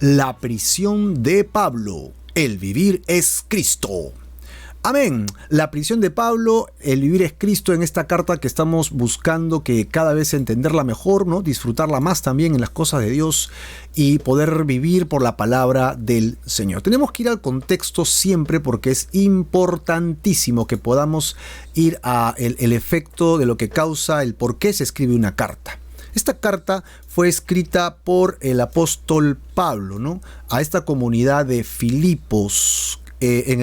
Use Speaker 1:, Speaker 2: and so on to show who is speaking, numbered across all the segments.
Speaker 1: La prisión de Pablo. El vivir es Cristo. Amén. La prisión de Pablo, el vivir es Cristo, en esta carta que estamos buscando que cada vez entenderla mejor, ¿no? Disfrutarla más también en las cosas de Dios y poder vivir por la palabra del Señor. Tenemos que ir al contexto siempre porque es importantísimo que podamos ir a el efecto de lo que causa el por qué se escribe una carta. Esta carta fue escrita por el apóstol Pablo, ¿no? A esta comunidad de Filipos. En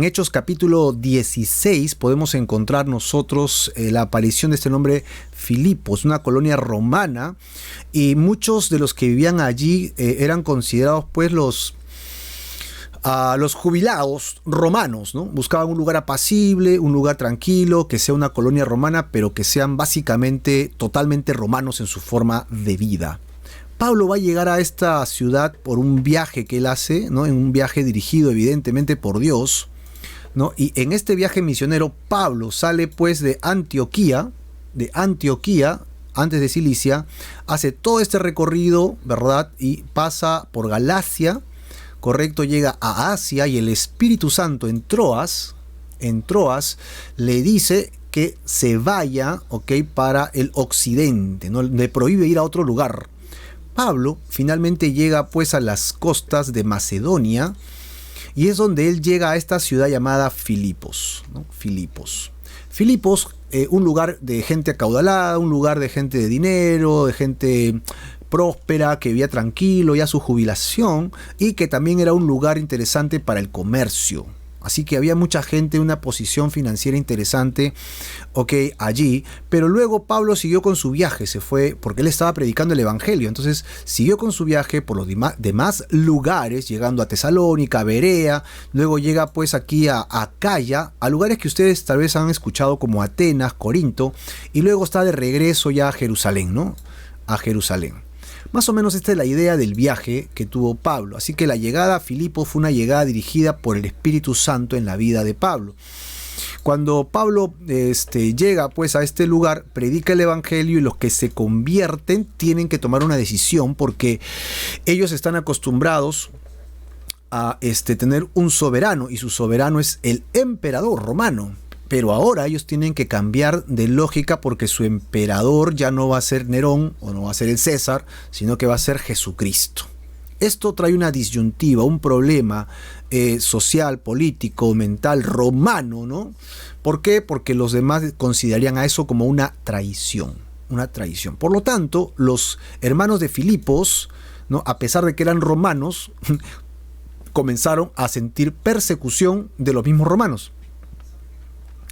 Speaker 1: Hechos capítulo 16 podemos encontrar nosotros la aparición de este nombre Filipos, una colonia romana, y muchos de los que vivían allí eran considerados pues los jubilados romanos, ¿no? Buscaban un lugar apacible, un lugar tranquilo, que sea una colonia romana, pero que sean básicamente totalmente romanos en su forma de vida. Pablo va a llegar a esta ciudad por un viaje que él hace, ¿no? En un viaje dirigido evidentemente por Dios, ¿no? Y en este viaje misionero Pablo sale pues de Antioquía, antes de Cilicia, hace todo este recorrido, ¿verdad? Y pasa por Galacia, correcto, llega a Asia, y el Espíritu Santo en Troas le dice que se vaya, ¿ok?, para el occidente, ¿no? Le prohíbe ir a otro lugar. Pablo finalmente llega pues a las costas de Macedonia, y es donde él llega a esta ciudad llamada Filipos, ¿no? Filipos, un lugar de gente acaudalada, un lugar de gente de dinero, de gente próspera, que vivía tranquilo ya su jubilación, y que también era un lugar interesante para el comercio. Así que había mucha gente, una posición financiera interesante, ok, allí. Pero luego Pablo siguió con su viaje, se fue, porque él estaba predicando el evangelio. Entonces siguió con su viaje por los demás lugares, llegando a Tesalónica, a Berea. Luego llega pues aquí a Acaya, a lugares que ustedes tal vez han escuchado como Atenas, Corinto. Y luego está de regreso ya a Jerusalén, ¿no? A Jerusalén. Más o menos esta es la idea del viaje que tuvo Pablo. Así que la llegada a Filipos fue una llegada dirigida por el Espíritu Santo en la vida de Pablo. Cuando Pablo llega pues a este lugar, predica el evangelio, y los que se convierten tienen que tomar una decisión, porque ellos están acostumbrados a tener un soberano, y su soberano es el emperador romano. Pero ahora ellos tienen que cambiar de lógica, porque su emperador ya no va a ser Nerón o no va a ser el César, sino que va a ser Jesucristo. Esto trae una disyuntiva, un problema social, político, mental, romano, ¿no? ¿Por qué? Porque los demás considerarían a eso como una traición. Por lo tanto, los hermanos de Filipos, ¿no?, a pesar de que eran romanos, comenzaron a sentir persecución de los mismos romanos.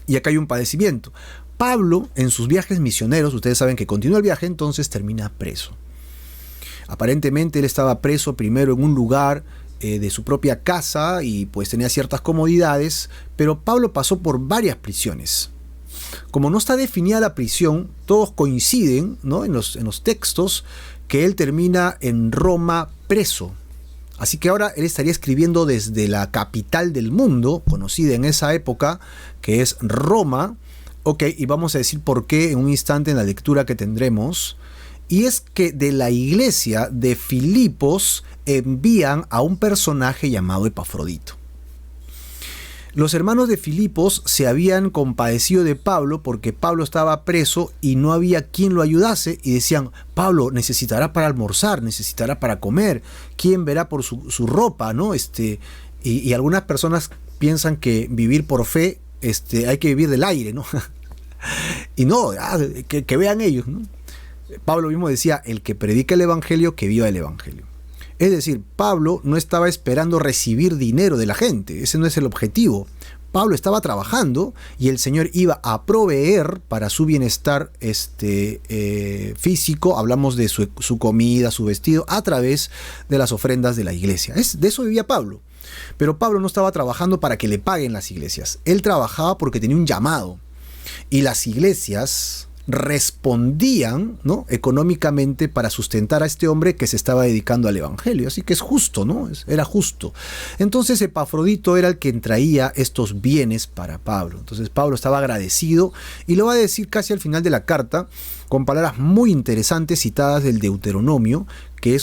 Speaker 1: Y acá hay un padecimiento. Pablo, en sus viajes misioneros, ustedes saben que continúa el viaje, entonces termina preso. Aparentemente él estaba preso primero en un lugar de su propia casa, y pues tenía ciertas comodidades, pero Pablo pasó por varias prisiones. Como no está definida la prisión, todos coinciden, ¿no?, en los textos, que él termina en Roma preso. Así que ahora él estaría escribiendo desde la capital del mundo, conocida en esa época, que es Roma. Ok, y vamos a decir por qué en un instante en la lectura que tendremos. Y es que de la iglesia de Filipos envían a un personaje llamado Epafrodito. Los hermanos de Filipos se habían compadecido de Pablo porque Pablo estaba preso y no había quien lo ayudase, y decían: Pablo necesitará para almorzar, necesitará para comer, ¿quién verá por su ropa, ¿no? Y algunas personas piensan que vivir por fe, hay que vivir del aire, ¿no? Y no, que vean ellos, ¿no? Pablo mismo decía: el que predica el evangelio, que viva el evangelio. Es decir, Pablo no estaba esperando recibir dinero de la gente, ese no es el objetivo. Pablo estaba trabajando, y el Señor iba a proveer para su bienestar físico, hablamos de su comida, su vestido, a través de las ofrendas de la iglesia. De eso vivía Pablo. Pero Pablo no estaba trabajando para que le paguen las iglesias, él trabajaba porque tenía un llamado. Y las iglesias respondían, ¿no?, económicamente para sustentar a este hombre que se estaba dedicando al evangelio. Así que es justo, ¿no? Era justo. Entonces Epafrodito era el que traía estos bienes para Pablo. Entonces Pablo estaba agradecido y lo va a decir casi al final de la carta con palabras muy interesantes citadas del Deuteronomio, que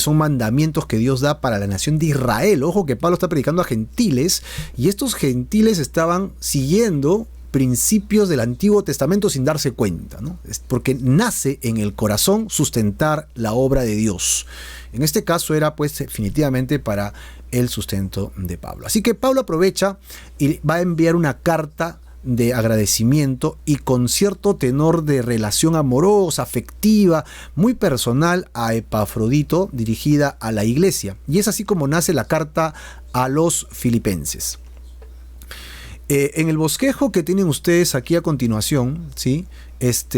Speaker 1: son mandamientos que Dios da para la nación de Israel. Ojo que Pablo está predicando a gentiles y estos gentiles estaban siguiendo principios del Antiguo Testamento sin darse cuenta, ¿no? Es porque nace en el corazón sustentar la obra de Dios. En este caso era pues definitivamente para el sustento de Pablo. Así que Pablo aprovecha y va a enviar una carta de agradecimiento y con cierto tenor de relación amorosa, afectiva, muy personal a Epafrodito, dirigida a la iglesia. Y es así como nace la carta a los filipenses. En el bosquejo que tienen ustedes aquí a continuación, ¿sí?,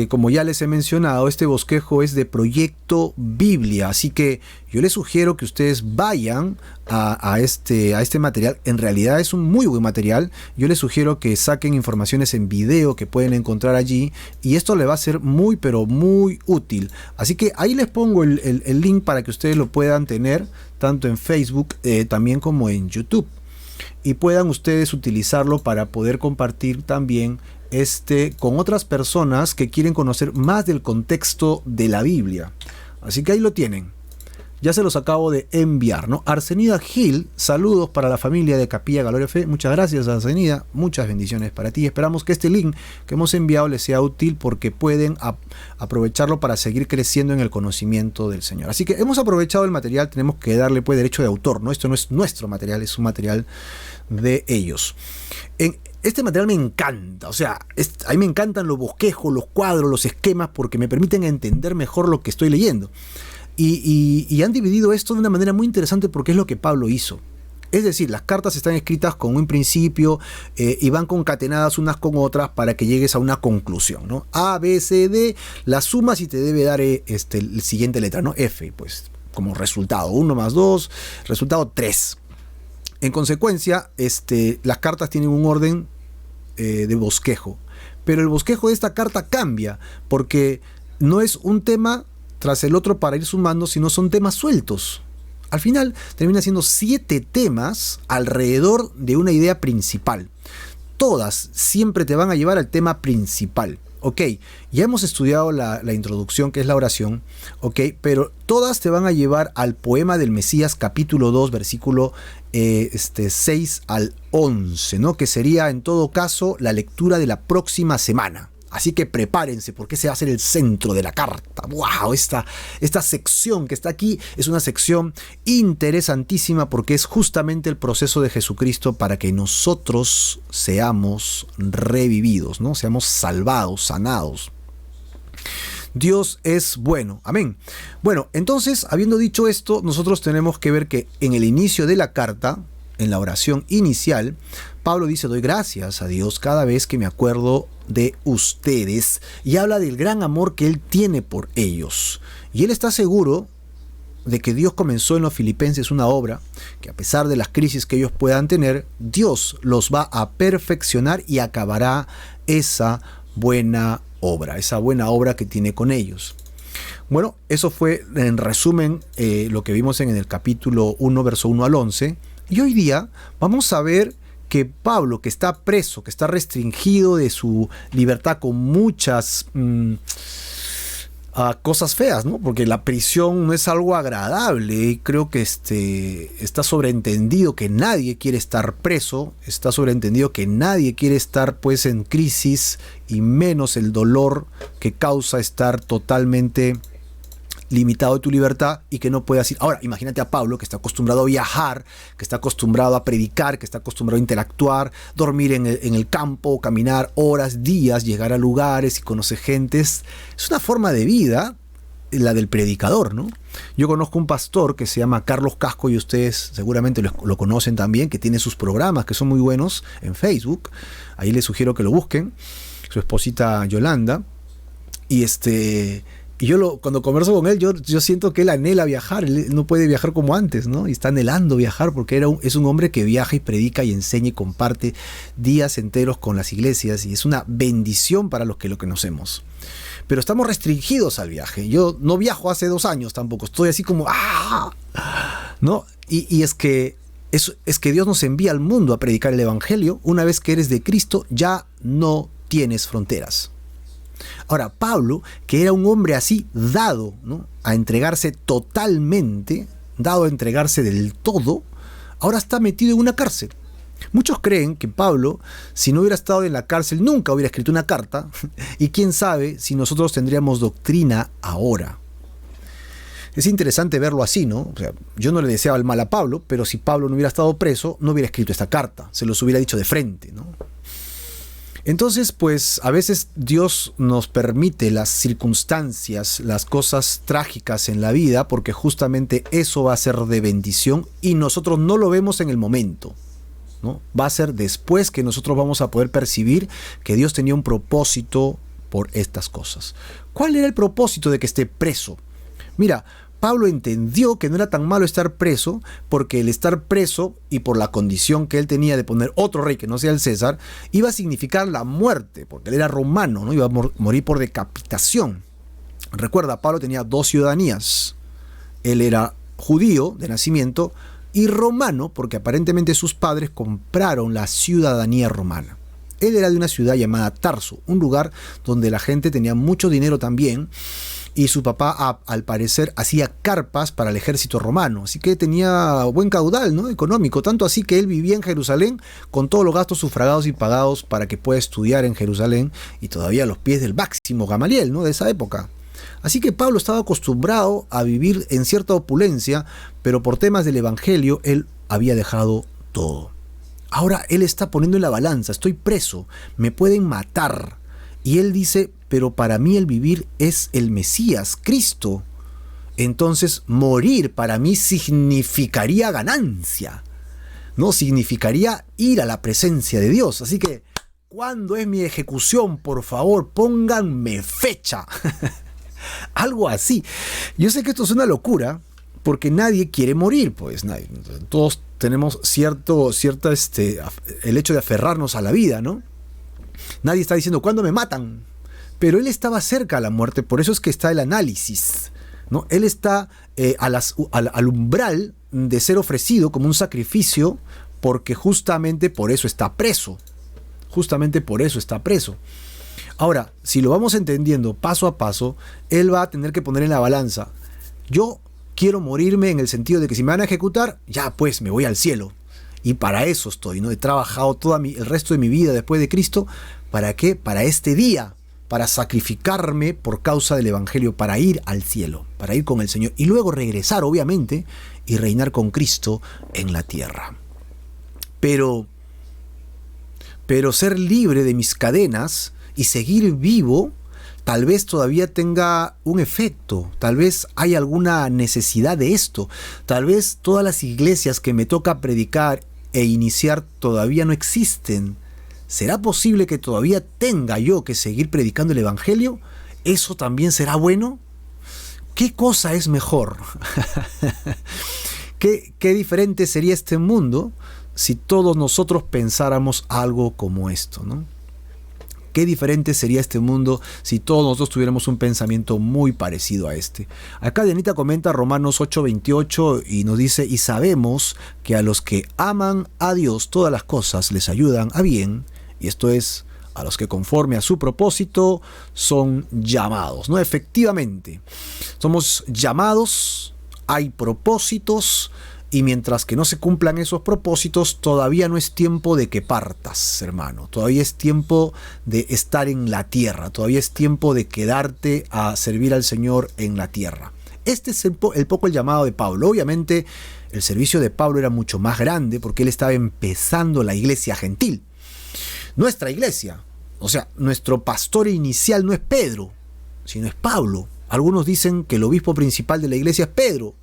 Speaker 1: como ya les he mencionado, este bosquejo es de Proyecto Biblia, así que yo les sugiero que ustedes vayan a este material. En realidad es un muy buen material. Yo les sugiero que saquen informaciones en video que pueden encontrar allí y esto le va a ser muy pero muy útil. Así que ahí les pongo el link para que ustedes lo puedan tener tanto en Facebook también como en YouTube. Y puedan ustedes utilizarlo para poder compartir también con otras personas que quieren conocer más del contexto de la Biblia. Así que ahí lo tienen. Ya se los acabo de enviar, ¿no? Arsenida Gil, saludos para la familia de Capilla Gloria Fe. Muchas gracias, Arsenida. Muchas bendiciones para ti. Esperamos que este link que hemos enviado les sea útil porque pueden aprovecharlo para seguir creciendo en el conocimiento del Señor. Así que hemos aprovechado el material, tenemos que darle pues derecho de autor, ¿no? Esto no es nuestro material, es un material de ellos. Este material me encanta, o sea, a mí me encantan los bosquejos, los cuadros, los esquemas porque me permiten entender mejor lo que estoy leyendo. Y han dividido esto de una manera muy interesante porque es lo que Pablo hizo. Es decir, las cartas están escritas con un principio y van concatenadas unas con otras para que llegues a una conclusión, ¿no? A, B, C, D, las sumas y te debe dar el siguiente letra, ¿no? F, pues como resultado, 1 más 2, resultado 3. En consecuencia, las cartas tienen un orden de bosquejo. Pero el bosquejo de esta carta cambia porque no es un tema tras el otro para ir sumando, sino son temas sueltos. Al final termina siendo 7 temas alrededor de una idea principal. Todas siempre te van a llevar al tema principal. Ok, ya hemos estudiado la introducción, que es la oración, ok, pero todas te van a llevar al poema del Mesías, capítulo 2, versículo 6 al 11, ¿no? Que sería en todo caso la lectura de la próxima semana. Así que prepárense porque ese va a ser el centro de la carta. ¡Wow! Esta sección que está aquí es una sección interesantísima porque es justamente el proceso de Jesucristo para que nosotros seamos revividos, ¿no? Seamos salvados, sanados. Dios es bueno. Amén. Bueno, entonces, habiendo dicho esto, nosotros tenemos que ver que en el inicio de la carta, en la oración inicial, Pablo dice: doy gracias a Dios cada vez que me acuerdo de ustedes, y habla del gran amor que él tiene por ellos. Y él está seguro de que Dios comenzó en los filipenses una obra que, a pesar de las crisis que ellos puedan tener, Dios los va a perfeccionar y acabará esa buena obra que tiene con ellos. Bueno, eso fue en resumen lo que vimos en el capítulo 1, verso 1 al 11. Y hoy día vamos a ver que Pablo, que está preso, que está restringido de su libertad con muchas cosas feas, ¿no? Porque la prisión no es algo agradable. Y creo que está sobreentendido que nadie quiere estar preso, está sobreentendido que nadie quiere estar pues en crisis, y menos el dolor que causa estar totalmente limitado de tu libertad y que no puedas ir. Ahora, imagínate a Pablo, que está acostumbrado a viajar, que está acostumbrado a predicar, que está acostumbrado a interactuar, dormir en el campo, caminar horas, días, llegar a lugares y conocer gentes. Es una forma de vida, la del predicador, ¿no? Yo conozco un pastor que se llama Carlos Casco, y ustedes seguramente lo conocen también, que tiene sus programas que son muy buenos en Facebook. Ahí les sugiero que lo busquen. Su esposita Yolanda. Y Y cuando converso con él, yo siento que él anhela viajar, él no puede viajar como antes, ¿no? Y está anhelando viajar porque es un hombre que viaja y predica y enseña y comparte días enteros con las iglesias, y es una bendición para los que lo conocemos. Pero estamos restringidos al viaje. Yo no viajo hace 2 años tampoco, estoy así como ¡ah! ¿No? Y es que Dios nos envía al mundo a predicar el evangelio. Una vez que eres de Cristo, ya no tienes fronteras. Ahora, Pablo, que era un hombre así dado, ¿no?, a entregarse totalmente, dado a entregarse del todo, ahora está metido en una cárcel. Muchos creen que Pablo, si no hubiera estado en la cárcel, nunca hubiera escrito una carta, y quién sabe si nosotros tendríamos doctrina ahora. Es interesante verlo así, ¿no? O sea, yo no le deseaba el mal a Pablo, pero si Pablo no hubiera estado preso, no hubiera escrito esta carta, se los hubiera dicho de frente, ¿no? Entonces, pues a veces Dios nos permite las circunstancias, las cosas trágicas en la vida, porque justamente eso va a ser de bendición y nosotros no lo vemos en el momento, ¿no? Va a ser después que nosotros vamos a poder percibir que Dios tenía un propósito por estas cosas. ¿Cuál era el propósito de que esté preso? Mira, Pablo entendió que no era tan malo estar preso, porque el estar preso, y por la condición que él tenía de poner otro rey que no sea el César, iba a significar la muerte, porque él era romano, ¿no? Iba a morir por decapitación. Recuerda, Pablo tenía 2 ciudadanías. Él era judío de nacimiento y romano, porque aparentemente sus padres compraron la ciudadanía romana. Él era de una ciudad llamada Tarso, un lugar donde la gente tenía mucho dinero también, y su papá, al parecer, hacía carpas para el ejército romano, así que tenía buen caudal, ¿no?, económico, tanto así que él vivía en Jerusalén con todos los gastos sufragados y pagados para que pueda estudiar en Jerusalén, y todavía a los pies del máximo Gamaliel, ¿no?, de esa época. Así que Pablo estaba acostumbrado a vivir en cierta opulencia, pero por temas del evangelio él había dejado todo. Ahora él está poniendo en la balanza: estoy preso, me pueden matar. Y él dice: pero para mí el vivir es el Mesías, Cristo. Entonces morir para mí significaría ganancia, ¿no? Significaría ir a la presencia de Dios. Así que, ¿cuándo es mi ejecución? Por favor, pónganme fecha. Algo así. Yo sé que esto es una locura, porque nadie quiere morir, pues nadie. Todos tenemos el hecho de aferrarnos a la vida, ¿no? Nadie está diciendo ¿cuándo me matan? Pero él estaba cerca a la muerte, por eso es que está el análisis, ¿no? Él está al umbral de ser ofrecido como un sacrificio, porque justamente por eso está preso. Justamente por eso está preso. Ahora, si lo vamos entendiendo paso a paso, él va a tener que poner en la balanza: yo quiero morirme en el sentido de que si me van a ejecutar, ya pues me voy al cielo. Y para eso estoy, ¿no? He trabajado el resto de mi vida después de Cristo. ¿Para qué? Para este día, para sacrificarme por causa del evangelio, para ir al cielo, para ir con el Señor y luego regresar, obviamente, y reinar con Cristo en la tierra. Pero ser libre de mis cadenas y seguir vivo, tal vez todavía tenga un efecto, tal vez hay alguna necesidad de esto, tal vez todas las iglesias que me toca predicar e iniciar todavía no existen. ¿Será posible que todavía tenga yo que seguir predicando el evangelio? ¿Eso también será bueno? ¿Qué cosa es mejor? ¿Qué diferente sería este mundo si todos nosotros pensáramos algo como esto, ¿no? Qué diferente sería este mundo si todos nosotros tuviéramos un pensamiento muy parecido a este. Acá Dianita comenta Romanos 8:28 y nos dice: y sabemos que a los que aman a Dios todas las cosas les ayudan a bien, y esto es, a los que conforme a su propósito son llamados, ¿no? Efectivamente, somos llamados, hay propósitos, y mientras que no se cumplan esos propósitos, todavía no es tiempo de que partas, hermano. Todavía es tiempo de estar en la tierra. Todavía es tiempo de quedarte a servir al Señor en la tierra. Este es poco el llamado de Pablo. Obviamente, el servicio de Pablo era mucho más grande porque él estaba empezando la iglesia gentil. Nuestra iglesia, o sea, nuestro pastor inicial no es Pedro, sino es Pablo. Algunos dicen que el obispo principal de la iglesia es Pedro.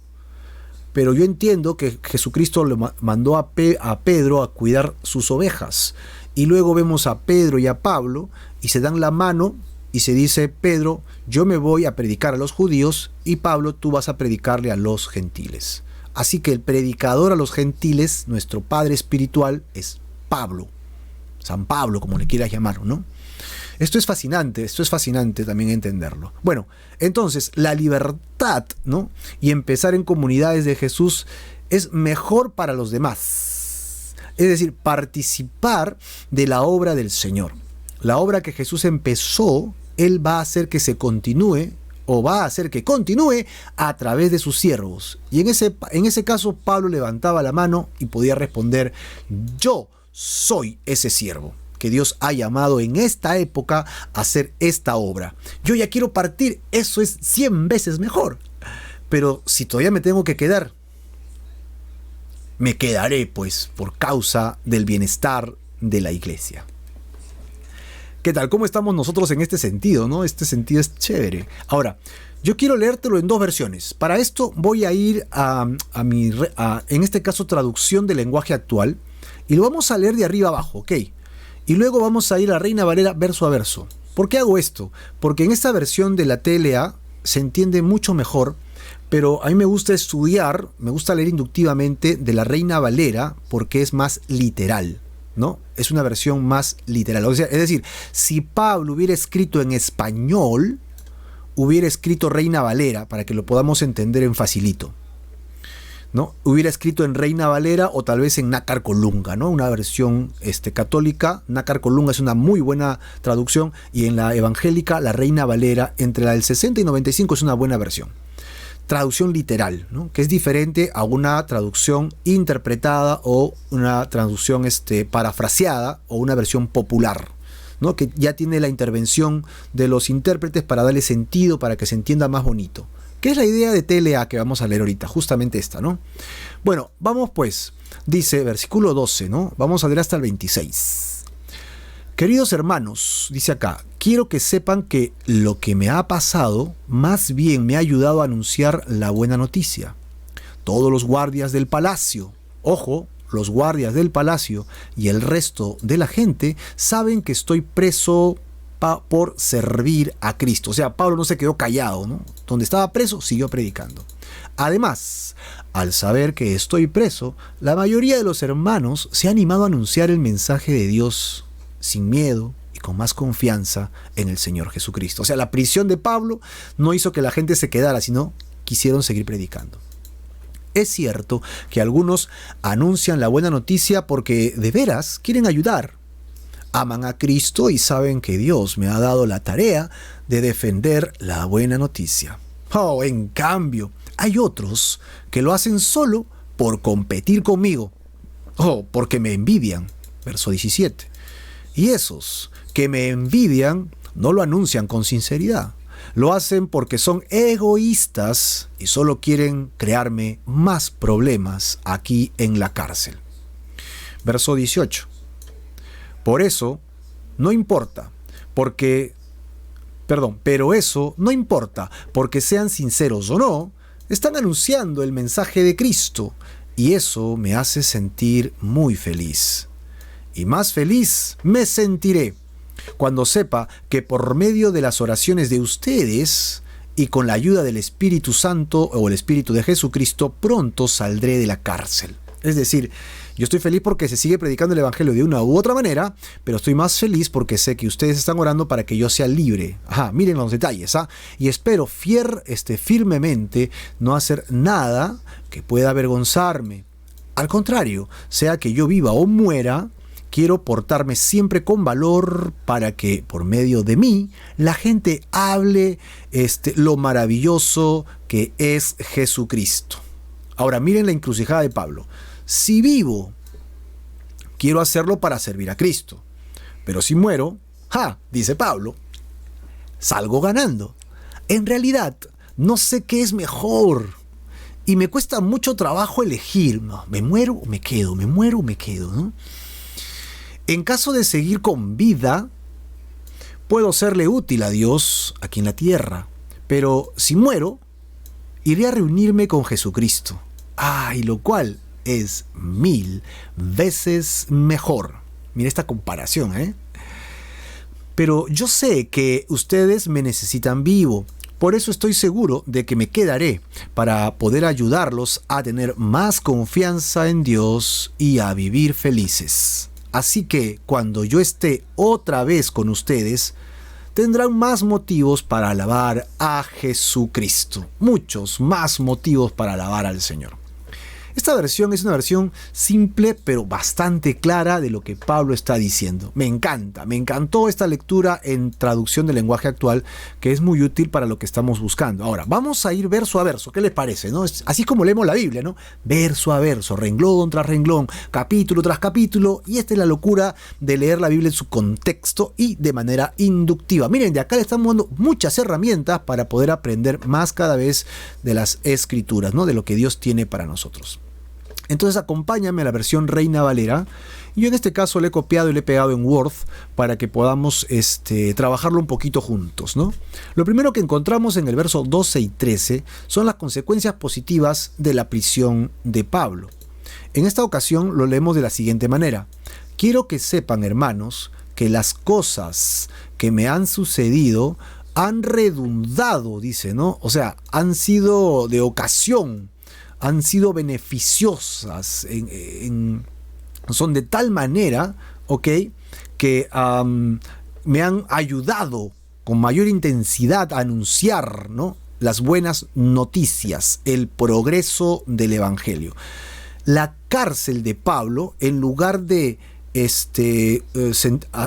Speaker 1: Pero yo entiendo que Jesucristo le mandó a Pedro a cuidar sus ovejas. Y luego vemos a Pedro y a Pablo y se dan la mano y se dice: Pedro, yo me voy a predicar a los judíos, y Pablo, tú vas a predicarle a los gentiles. Así que el predicador a los gentiles, nuestro padre espiritual, es Pablo, San Pablo, como le quieras llamar, ¿no? Esto es fascinante también entenderlo. Bueno, entonces la libertad, ¿no?, y empezar en comunidades de Jesús es mejor para los demás. Es decir, participar de la obra del Señor. La obra que Jesús empezó, Él va a hacer que se continúe, o va a hacer que continúe a través de sus siervos. Y en ese caso, Pablo levantaba la mano y podía responder: yo soy ese siervo que Dios ha llamado en esta época a hacer esta obra. Yo ya quiero partir, eso es 100 veces mejor. Pero si todavía me tengo que quedar, me quedaré, pues, por causa del bienestar de la iglesia. ¿Qué tal? ¿Cómo estamos nosotros en este sentido, no? Este sentido es chévere. Ahora, yo quiero leértelo en dos versiones. Para esto voy a ir en este caso, traducción del lenguaje actual, y lo vamos a leer de arriba abajo, ¿ok? Y luego vamos a ir a Reina Valera verso a verso. ¿Por qué hago esto? Porque en esta versión de la TLA se entiende mucho mejor, pero a mí me gusta estudiar, me gusta leer inductivamente de la Reina Valera porque es más literal, ¿no? Es una versión más literal. O sea, es decir, si Pablo hubiera escrito en español, hubiera escrito Reina Valera para que lo podamos entender en facilito, ¿no? Hubiera escrito en Reina Valera o tal vez en Nácar Colunga, ¿no? Una versión católica. Nácar Colunga es una muy buena traducción, y en la evangélica, la Reina Valera, entre la del 60 y 95, es una buena versión. Traducción literal, ¿no?, que es diferente a una traducción interpretada o una traducción parafraseada o una versión popular, ¿no?, que ya tiene la intervención de los intérpretes para darle sentido, para que se entienda más bonito. ¿Qué es la idea de TLA que vamos a leer ahorita? Justamente esta, ¿no? Bueno, vamos pues. Dice, versículo 12, ¿no? Vamos a leer hasta el 26. Queridos hermanos, dice acá, quiero que sepan que lo que me ha pasado más bien me ha ayudado a anunciar la buena noticia. Todos los guardias del palacio, ojo, los guardias del palacio y el resto de la gente saben que estoy preso por servir a Cristo. O sea, Pablo no se quedó callado, ¿no? Donde estaba preso, siguió predicando. Además, al saber que estoy preso, la mayoría de los hermanos se ha animado a anunciar el mensaje de Dios sin miedo y con más confianza en el Señor Jesucristo. O sea, la prisión de Pablo no hizo que la gente se quedara, sino quisieron seguir predicando. Es cierto que algunos anuncian la buena noticia porque de veras quieren ayudar. Aman a Cristo y saben que Dios me ha dado la tarea de defender la buena noticia. Oh, en cambio, hay otros que lo hacen solo por competir conmigo. Oh, porque me envidian. Verso 17. Y esos que me envidian no lo anuncian con sinceridad. Lo hacen porque son egoístas y solo quieren crearme más problemas aquí en la cárcel. Verso 18. Pero eso no importa, porque sean sinceros o no, están anunciando el mensaje de Cristo, y eso me hace sentir muy feliz. Y más feliz me sentiré cuando sepa que por medio de las oraciones de ustedes y con la ayuda del Espíritu Santo o el Espíritu de Jesucristo, pronto saldré de la cárcel. Es decir, yo estoy feliz porque se sigue predicando el Evangelio de una u otra manera, pero estoy más feliz porque sé que ustedes están orando para que yo sea libre. Miren los detalles, y espero firmemente no hacer nada que pueda avergonzarme. Al contrario, sea que yo viva o muera, quiero portarme siempre con valor para que por medio de mí la gente hable lo maravilloso que es Jesucristo. Ahora miren la encrucijada de Pablo. Si vivo, quiero hacerlo para servir a Cristo. Pero si muero, dice Pablo, salgo ganando. En realidad, no sé qué es mejor. Y me cuesta mucho trabajo elegir. No, me muero o me quedo, me muero o me quedo, ¿no? En caso de seguir con vida, puedo serle útil a Dios aquí en la tierra. Pero si muero, iré a reunirme con Jesucristo. Y lo cual es 1000 veces mejor. Mira esta comparación, pero yo sé que ustedes me necesitan vivo. Por eso estoy seguro de que me quedaré para poder ayudarlos a tener más confianza en Dios y a vivir felices. Así que cuando yo esté otra vez con ustedes, tendrán más motivos para alabar a Jesucristo. Muchos más motivos para alabar al Señor. Esta versión es una versión simple pero bastante clara de lo que Pablo está diciendo. Me encantó esta lectura en traducción del lenguaje actual, que es muy útil para lo que estamos buscando. Ahora, vamos a ir verso a verso. ¿Qué les parece, no? Es así como leemos la Biblia, ¿no? Verso a verso, renglón tras renglón, capítulo tras capítulo. Y esta es la locura de leer la Biblia en su contexto y de manera inductiva. Miren, de acá le estamos dando muchas herramientas para poder aprender más cada vez de las Escrituras, ¿no? De lo que Dios tiene para nosotros. Entonces acompáñame a la versión Reina Valera. Yo en este caso le he copiado y le he pegado en Word para que podamos trabajarlo un poquito juntos, ¿no? Lo primero que encontramos en el verso 12 y 13 son las consecuencias positivas de la prisión de Pablo. En esta ocasión lo leemos de la siguiente manera. Quiero que sepan, hermanos, que las cosas que me han sucedido han redundado, dice, ¿no? O sea, han sido de ocasión, han sido beneficiosas, son de tal manera, ¿ok?, que me han ayudado con mayor intensidad a anunciar, ¿no?, las buenas noticias, el progreso del Evangelio. La cárcel de Pablo, en lugar de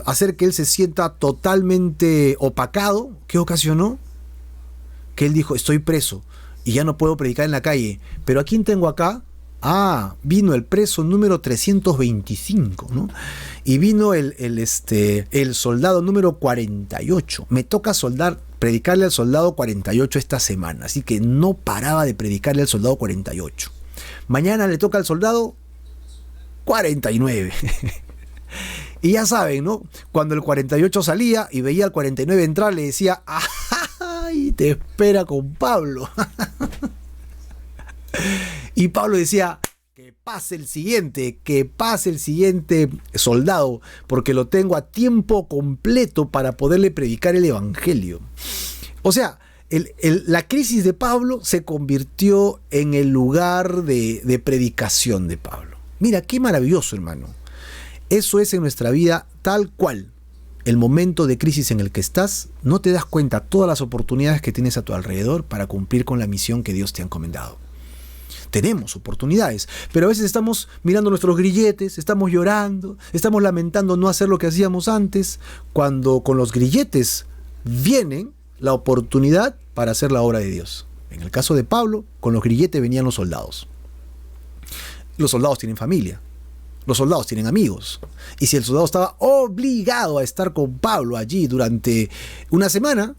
Speaker 1: hacer que él se sienta totalmente opacado, ¿qué ocasionó? Que él dijo, estoy preso y ya no puedo predicar en la calle. Pero ¿a quién tengo acá? Vino el preso número 325, ¿no? Y vino el soldado número 48. Me toca predicarle al soldado 48 esta semana. Así que no paraba de predicarle al soldado 48. Mañana le toca al soldado 49. Y ya saben, ¿no? Cuando el 48 salía y veía al 49 entrar, le decía, ¡ay! Te espera con Pablo. Y Pablo decía, que pase el siguiente soldado, porque lo tengo a tiempo completo para poderle predicar el Evangelio. O sea, la crisis de Pablo se convirtió en el lugar de predicación de Pablo. Mira, qué maravilloso, hermano. Eso es en nuestra vida tal cual. El momento de crisis en el que estás, no te das cuenta todas las oportunidades que tienes a tu alrededor para cumplir con la misión que Dios te ha encomendado. Tenemos oportunidades, pero a veces estamos mirando nuestros grilletes, estamos llorando, estamos lamentando no hacer lo que hacíamos antes, cuando con los grilletes viene la oportunidad para hacer la obra de Dios. En el caso de Pablo, con los grilletes venían los soldados. Los soldados tienen familia. Los soldados tienen amigos. Y si el soldado estaba obligado a estar con Pablo allí durante una semana,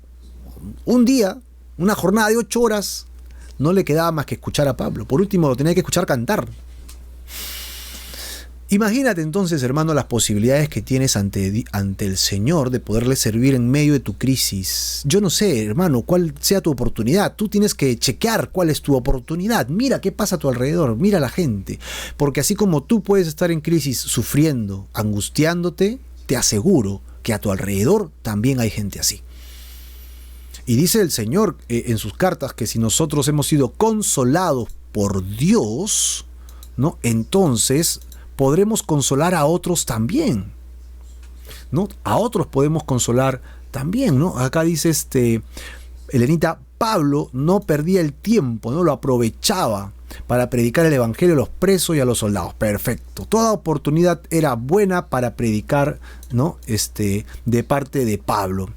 Speaker 1: un día, una jornada de 8 horas, no le quedaba más que escuchar a Pablo. Por último, lo tenía que escuchar cantar. Imagínate entonces, hermano, las posibilidades que tienes ante el Señor de poderle servir en medio de tu crisis. Yo no sé, hermano, cuál sea tu oportunidad. Tú tienes que chequear cuál es tu oportunidad. Mira qué pasa a tu alrededor, mira a la gente. Porque así como tú puedes estar en crisis sufriendo, angustiándote, te aseguro que a tu alrededor también hay gente así. Y dice el Señor en sus cartas que si nosotros hemos sido consolados por Dios, ¿no?, entonces podremos consolar a otros también, ¿no? A otros podemos consolar también, ¿no? Acá dice Elenita, Pablo no perdía el tiempo, ¿no? Lo aprovechaba para predicar el Evangelio a los presos y a los soldados. Perfecto. Toda oportunidad era buena para predicar, ¿no? De parte de Pablo.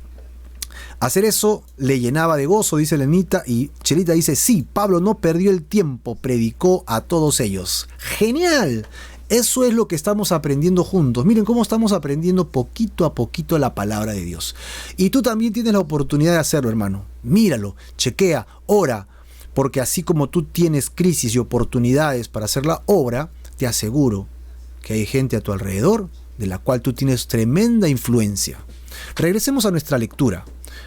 Speaker 1: Hacer eso le llenaba de gozo, dice Elenita, y Chelita dice, sí, Pablo no perdió el tiempo, predicó a todos ellos. ¡Genial! Eso es lo que estamos aprendiendo juntos. Miren cómo estamos aprendiendo poquito a poquito la palabra de Dios. Y tú también tienes la oportunidad de hacerlo, hermano. Míralo, chequea, ora, porque así como tú tienes crisis y oportunidades para hacer la obra, te aseguro que hay gente a tu alrededor de la cual tú tienes tremenda influencia. Regresemos a nuestra lectura.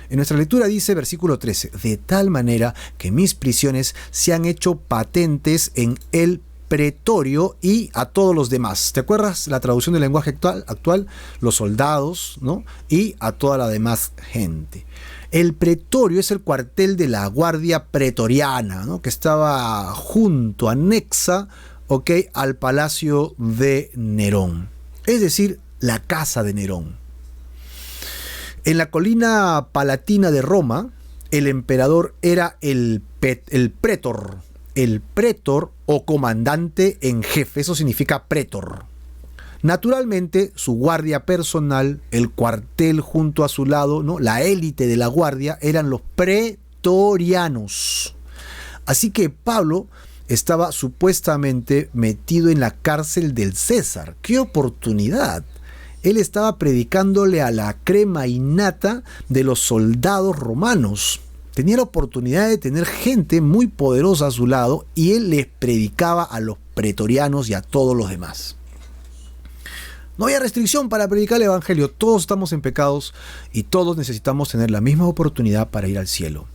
Speaker 1: En nuestra lectura dice, versículo 13, de tal manera que mis prisiones se han hecho patentes en el pretorio y a todos los demás. ¿Te acuerdas la traducción del lenguaje actual? Los soldados, ¿no? Y a toda la demás gente. El pretorio es el cuartel de la guardia pretoriana, ¿no? Que estaba junto, anexa, ¿ok?, al palacio de Nerón. Es decir, la casa de Nerón. En la colina palatina de Roma, el emperador era el pretor. El pretor o comandante en jefe, eso significa pretor. Naturalmente, su guardia personal, el cuartel junto a su lado, ¿no?, la élite de la guardia, eran los pretorianos. Así que Pablo estaba supuestamente metido en la cárcel del César. ¡Qué oportunidad! Él estaba predicándole a la crema innata de los soldados romanos. Tenía la oportunidad de tener gente muy poderosa a su lado y él les predicaba a los pretorianos y a todos los demás. No había restricción para predicar el evangelio. Todos estamos en pecados y todos necesitamos tener la misma oportunidad para ir al cielo.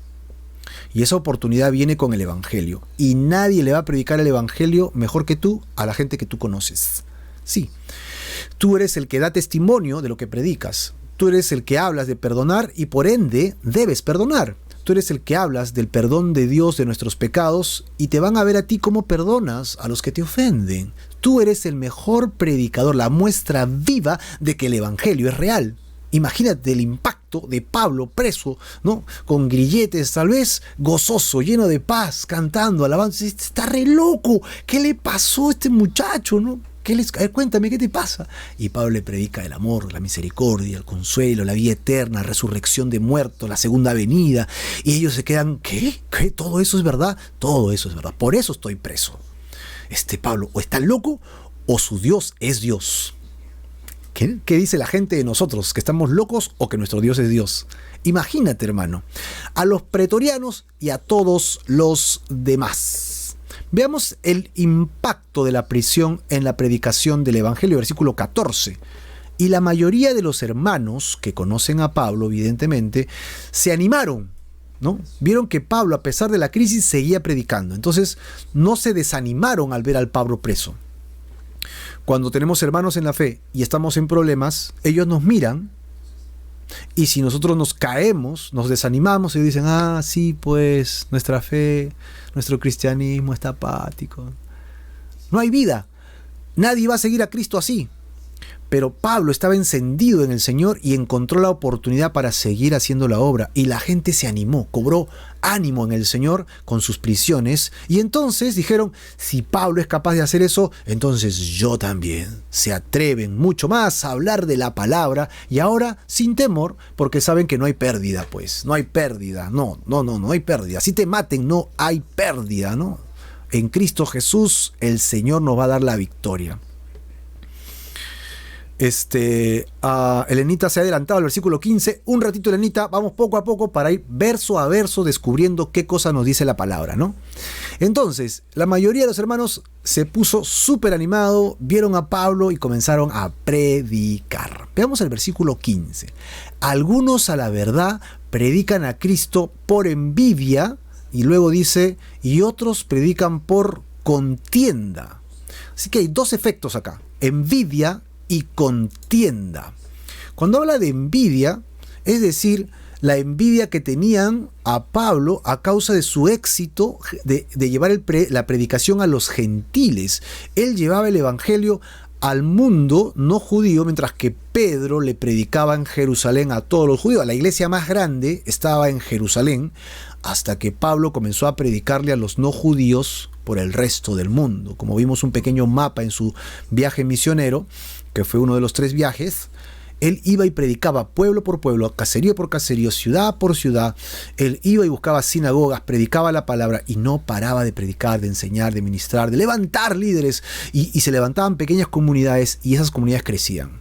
Speaker 1: Y esa oportunidad viene con el evangelio. Y nadie le va a predicar el evangelio mejor que tú a la gente que tú conoces. Sí, tú eres el que da testimonio de lo que predicas. Tú eres el que hablas de perdonar y por ende debes perdonar. Tú eres el que hablas del perdón de Dios de nuestros pecados y te van a ver a ti cómo perdonas a los que te ofenden. Tú eres el mejor predicador, la muestra viva de que el evangelio es real. Imagínate el impacto de Pablo preso, ¿no?, con grilletes, tal vez gozoso, lleno de paz, cantando, alabando. Está re loco. ¿Qué le pasó a este muchacho, no? A ver, cuéntame, ¿qué te pasa? Y Pablo le predica el amor, la misericordia, el consuelo, la vida eterna, resurrección de muertos, la segunda venida. Y ellos se quedan, ¿qué? ¿Todo eso es verdad? Todo eso es verdad. Por eso estoy preso. Pablo o está loco o su Dios es Dios. ¿Qué dice la gente de nosotros? ¿Que estamos locos o que nuestro Dios es Dios? Imagínate, hermano, a los pretorianos y a todos los demás. Veamos el impacto de la prisión en la predicación del Evangelio, versículo 14. Y la mayoría de los hermanos que conocen a Pablo, evidentemente, se animaron, ¿no? Vieron que Pablo, a pesar de la crisis, seguía predicando. Entonces, no se desanimaron al ver al Pablo preso. Cuando tenemos hermanos en la fe y estamos en problemas, ellos nos miran y si nosotros nos caemos, nos desanimamos, ellos dicen, sí, pues, nuestra fe, nuestro cristianismo está apático. No hay vida. Nadie va a seguir a Cristo así. Pero Pablo estaba encendido en el Señor y encontró la oportunidad para seguir haciendo la obra. Y la gente se animó, cobró ánimo en el Señor con sus prisiones. Y entonces dijeron, si Pablo es capaz de hacer eso, entonces yo también. Se atreven mucho más a hablar de la palabra y ahora sin temor, porque saben que no hay pérdida, pues. No hay pérdida, no hay pérdida. Si te maten, no hay pérdida, ¿no? En Cristo Jesús, el Señor nos va a dar la victoria. Elenita se ha adelantado al versículo 15. Un ratito, Elenita, vamos poco a poco para ir verso a verso descubriendo qué cosa nos dice la palabra, ¿no? Entonces, la mayoría de los hermanos se puso súper animado, vieron a Pablo y comenzaron a predicar. Veamos el versículo 15. Algunos, a la verdad, predican a Cristo por envidia, y luego dice, y otros predican por contienda. Así que hay dos efectos acá: envidia y contienda. Cuando habla de envidia, es decir, la envidia que tenían a Pablo a causa de su éxito de llevar la predicación a los gentiles. Él llevaba el evangelio al mundo no judío, mientras que Pedro le predicaba en Jerusalén a todos los judíos. La iglesia más grande estaba en Jerusalén, hasta que Pablo comenzó a predicarle a los no judíos por el resto del mundo. Como vimos un pequeño mapa en su viaje misionero, que fue uno de los 3 viajes, él iba y predicaba pueblo por pueblo, caserío por caserío, ciudad por ciudad. Él iba y buscaba sinagogas, predicaba la palabra y no paraba de predicar, de enseñar, de ministrar, de levantar líderes. Y se levantaban pequeñas comunidades y esas comunidades crecían.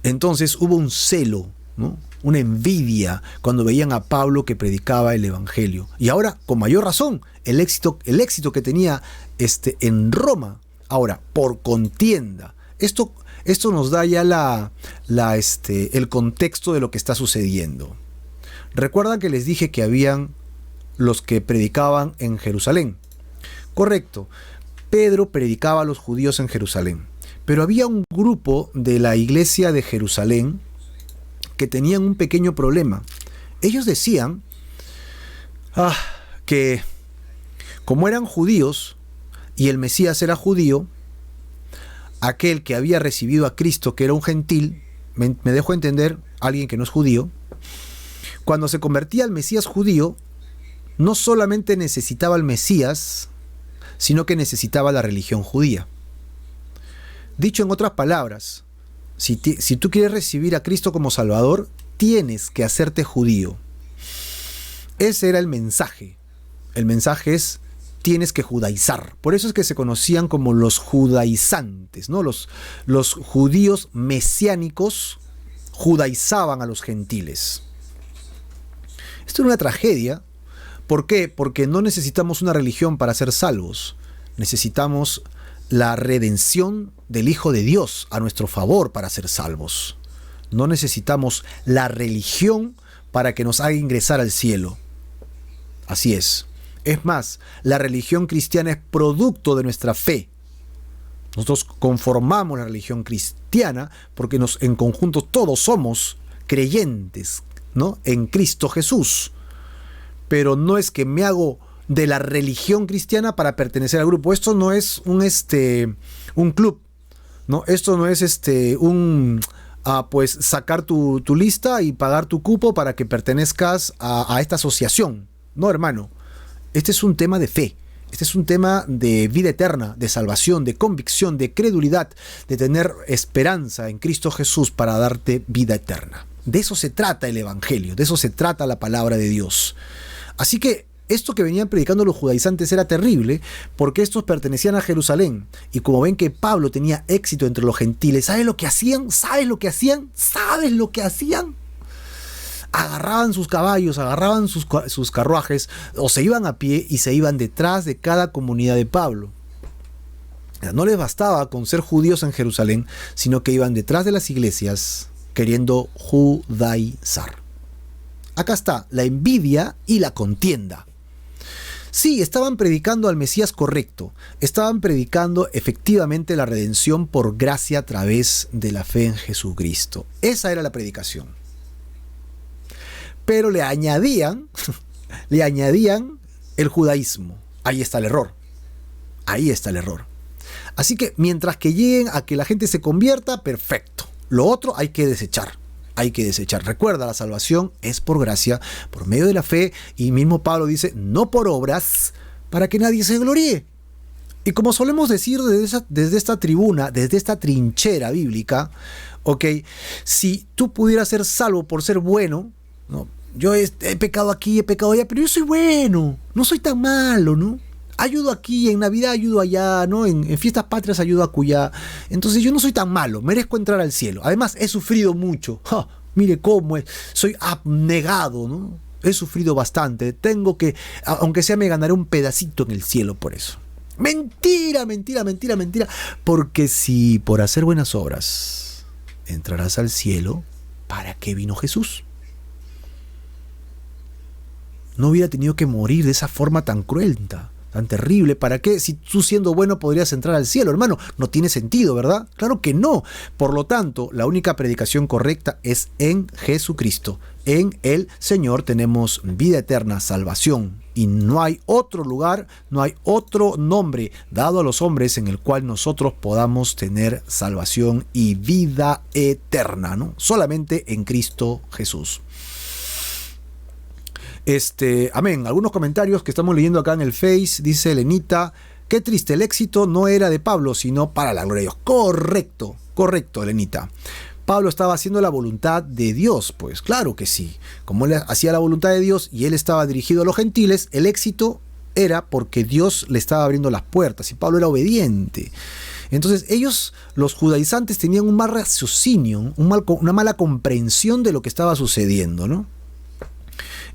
Speaker 1: Entonces hubo un celo, ¿no?, una envidia cuando veían a Pablo que predicaba el evangelio. Y ahora, con mayor razón, el éxito que tenía en Roma. Ahora, por contienda. Esto nos da ya el contexto de lo que está sucediendo. Recuerdan que les dije que habían los que predicaban en Jerusalén. Correcto. Pedro predicaba a los judíos en Jerusalén. Pero había un grupo de la iglesia de Jerusalén que tenían un pequeño problema. Ellos decían que como eran judíos y el Mesías era judío, aquel que había recibido a Cristo, que era un gentil, me dejo entender, alguien que no es judío, cuando se convertía al Mesías judío, no solamente necesitaba al Mesías, sino que necesitaba la religión judía. Dicho en otras palabras, si tú quieres recibir a Cristo como Salvador, tienes que hacerte judío. Ese era el mensaje. El mensaje es, tienes que judaizar. Por eso es que se conocían como los judaizantes, ¿no? Los judíos mesiánicos judaizaban a los gentiles. Esto era una tragedia. ¿Por qué? Porque no necesitamos una religión para ser salvos. Necesitamos la redención del Hijo de Dios a nuestro favor para ser salvos. No necesitamos la religión para que nos haga ingresar al cielo. Así es. Es más, la religión cristiana es producto de nuestra fe. Nosotros conformamos la religión cristiana porque en conjunto todos somos creyentes, ¿no? En Cristo Jesús. Pero no es que me hago de la religión cristiana para pertenecer al grupo. Esto no es un club, ¿no? Esto no es pues sacar tu lista y pagar tu cupo para que pertenezcas a esta asociación. No, hermano. Este es un tema de fe. Este es un tema de vida eterna, de salvación, de convicción, de credulidad, de tener esperanza en Cristo Jesús para darte vida eterna. De eso se trata el Evangelio, de eso se trata la palabra de Dios. Así que esto que venían predicando los judaizantes era terrible porque estos pertenecían a Jerusalén. Y como ven que Pablo tenía éxito entre los gentiles, ¿sabes lo que hacían? ¿Sabes lo que hacían? ¿Sabes lo que hacían? Agarraban sus caballos, agarraban sus carruajes, o se iban a pie y se iban detrás de cada comunidad de Pablo. No les bastaba con ser judíos en Jerusalén, sino que iban detrás de las iglesias queriendo judaizar. Acá está la envidia y la contienda. Sí, estaban predicando al Mesías correcto, estaban predicando efectivamente la redención por gracia a través de la fe en Jesucristo. Esa era la predicación. Pero le añadían el judaísmo. Ahí está el error. Ahí está el error. Así que mientras que lleguen a que la gente se convierta, perfecto. Lo otro hay que desechar. Hay que desechar. Recuerda, la salvación es por gracia, por medio de la fe. Y mismo Pablo dice, no por obras, para que nadie se gloríe. Y como solemos decir desde esta tribuna, desde esta trinchera bíblica, ok, si tú pudieras ser salvo por ser bueno, ¿no? Yo he pecado aquí, he pecado allá, pero yo soy bueno, no soy tan malo, ¿no? Ayudo aquí, en Navidad ayudo allá, ¿no? En fiestas patrias ayudo acullá. Entonces yo no soy tan malo, merezco entrar al cielo. Además he sufrido mucho. Mire cómo es, soy abnegado, ¿no? He sufrido bastante, tengo que, aunque sea me ganaré un pedacito en el cielo por eso. Mentira, mentira, mentira, mentira. Porque si por hacer buenas obras entrarás al cielo, ¿para qué vino Jesús? No hubiera tenido que morir de esa forma tan cruenta, tan terrible. ¿Para qué? Si tú siendo bueno podrías entrar al cielo, hermano. No tiene sentido, ¿verdad? Claro que no. Por lo tanto, la única predicación correcta es en Jesucristo. En el Señor tenemos vida eterna, salvación. Y no hay otro lugar, no hay otro nombre dado a los hombres en el cual nosotros podamos tener salvación y vida eterna, ¿no? Solamente en Cristo Jesús. Amén. Algunos comentarios que estamos leyendo acá en el Face. Dice Elenita, qué triste, el éxito no era de Pablo, sino para la gloria de Dios. Correcto, correcto, Elenita. Pablo estaba haciendo la voluntad de Dios, pues claro que sí. Como él hacía la voluntad de Dios y él estaba dirigido a los gentiles, el éxito era porque Dios le estaba abriendo las puertas y Pablo era obediente. Entonces ellos, los judaizantes, tenían un mal raciocinio, una mala comprensión de lo que estaba sucediendo, ¿no?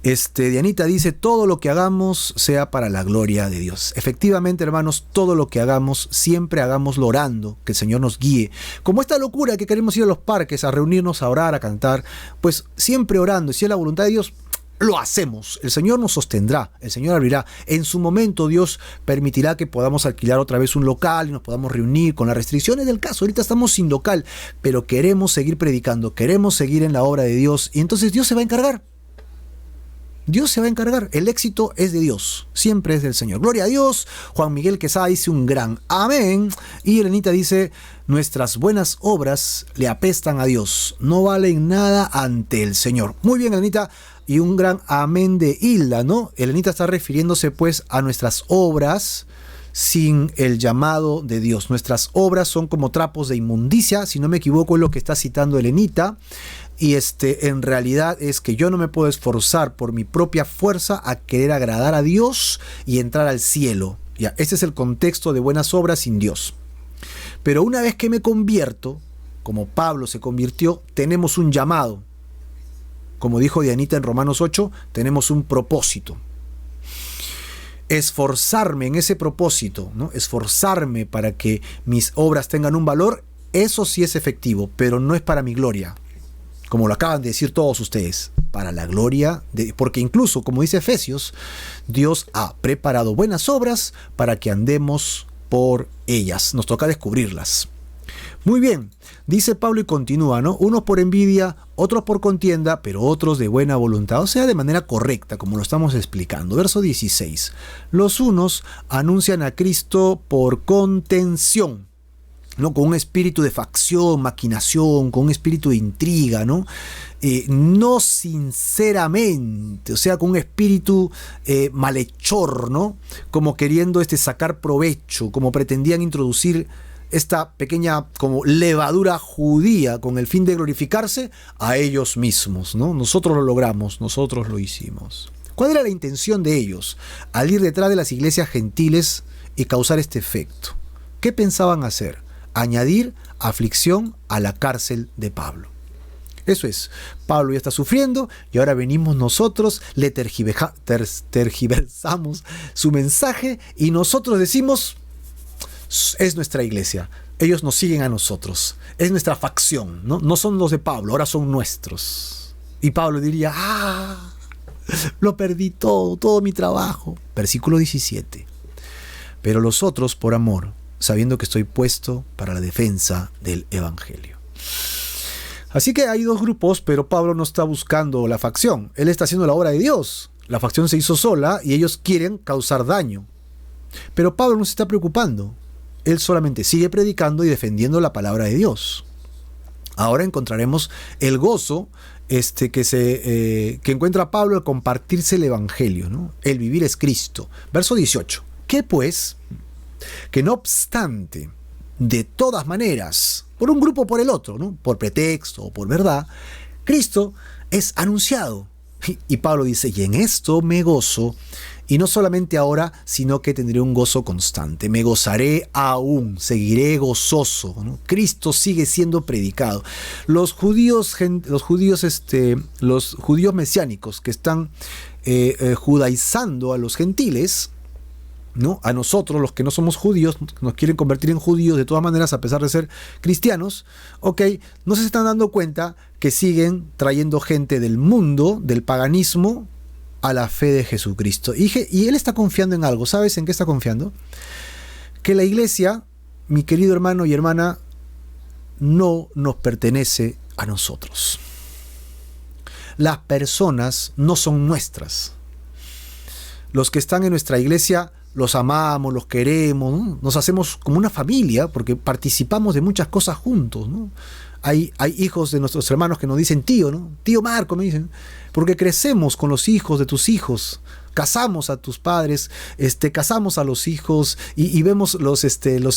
Speaker 1: Dianita dice, todo lo que hagamos sea para la gloria de Dios. Efectivamente, hermanos, todo lo que hagamos, siempre hagámoslo orando, que el Señor nos guíe. Como esta locura que queremos ir a los parques, a reunirnos, a orar, a cantar, pues siempre orando. Y si es la voluntad de Dios, lo hacemos. El Señor nos sostendrá, el Señor abrirá. En su momento Dios permitirá que podamos alquilar otra vez un local y nos podamos reunir con las restricciones del caso. Ahorita estamos sin local, pero queremos seguir predicando, queremos seguir en la obra de Dios, y entonces Dios se va a encargar. Dios se va a encargar. El éxito es de Dios, siempre es del Señor. Gloria a Dios. Juan Miguel Quesada dice un gran amén. Y Elenita dice: nuestras buenas obras le apestan a Dios, no valen nada ante el Señor. Muy bien, Elenita. Y un gran amén de Hilda, ¿no? Elenita está refiriéndose pues a nuestras obras sin el llamado de Dios. Nuestras obras son como trapos de inmundicia, si no me equivoco es lo que está citando Elenita. Y en realidad es que yo no me puedo esforzar por mi propia fuerza a querer agradar a Dios y entrar al cielo. Ya, este es el contexto de buenas obras sin Dios. Pero una vez que me convierto, como Pablo se convirtió, tenemos un llamado. Como dijo Dianita en Romanos 8, tenemos un propósito. Esforzarme en ese propósito, ¿no? Esforzarme para que mis obras tengan un valor, eso sí es efectivo, pero no es para mi gloria. Como lo acaban de decir todos ustedes, para la gloria de... Porque incluso, como dice Efesios, Dios ha preparado buenas obras para que andemos por ellas. Nos toca descubrirlas. Muy bien, dice Pablo y continúa, ¿no? Unos por envidia, otros por contienda, pero otros de buena voluntad, o sea, de manera correcta, como lo estamos explicando. Verso 16. Los unos anuncian a Cristo por contención, ¿no? Con un espíritu de facción, maquinación, con un espíritu de intriga, ¿no? No sinceramente, o sea, con un espíritu malhechor, ¿no? Como queriendo sacar provecho, como pretendían introducir esta pequeña como levadura judía con el fin de glorificarse a ellos mismos, ¿no? Nosotros lo logramos, nosotros lo hicimos. ¿Cuál era la intención de ellos al ir detrás de las iglesias gentiles y causar este efecto? ¿Qué pensaban hacer? Añadir aflicción a la cárcel de Pablo. Eso es, Pablo ya está sufriendo y ahora venimos nosotros, le tergiversamos su mensaje y nosotros decimos: es nuestra iglesia, ellos nos siguen a nosotros, es nuestra facción, ¿no? No son los de Pablo, ahora son nuestros. Y Pablo diría: lo perdí todo mi trabajo. Versículo 17. Pero los otros por amor, sabiendo que estoy puesto para la defensa del evangelio. Así que hay dos grupos, pero Pablo no está buscando la facción, él está haciendo la obra de Dios. La facción se hizo sola y ellos quieren causar daño. Pero Pablo no se está preocupando. Él solamente sigue predicando y defendiendo la palabra de Dios. Ahora encontraremos el gozo que encuentra Pablo al compartirse el evangelio, ¿no? El vivir es Cristo. Verso 18. ¿Qué pues? Que no obstante, de todas maneras, por un grupo o por el otro, ¿no? Por pretexto o por verdad, Cristo es anunciado. Y Pablo dice: y en esto me gozo, y no solamente ahora, sino que tendré un gozo constante. Me gozaré aún, seguiré gozoso, ¿no? Cristo sigue siendo predicado. Los judíos mesiánicos que están judaizando a los gentiles, ¿no? A nosotros, los que no somos judíos, nos quieren convertir en judíos de todas maneras a pesar de ser cristianos, ¿ok? No se están dando cuenta que siguen trayendo gente del mundo, del paganismo, a la fe de Jesucristo. Y él está confiando en algo. ¿Sabes en qué está confiando? Que la iglesia, mi querido hermano y hermana, no nos pertenece a nosotros. Las personas no son nuestras. Los que están en nuestra iglesia los amamos, los queremos, ¿no? Nos hacemos como una familia porque participamos de muchas cosas juntos, ¿no? Hay hijos de nuestros hermanos que nos dicen tío, ¿no? Tío Marco, me dicen, porque crecemos con los hijos de tus hijos, casamos a tus padres, casamos a los hijos y vemos los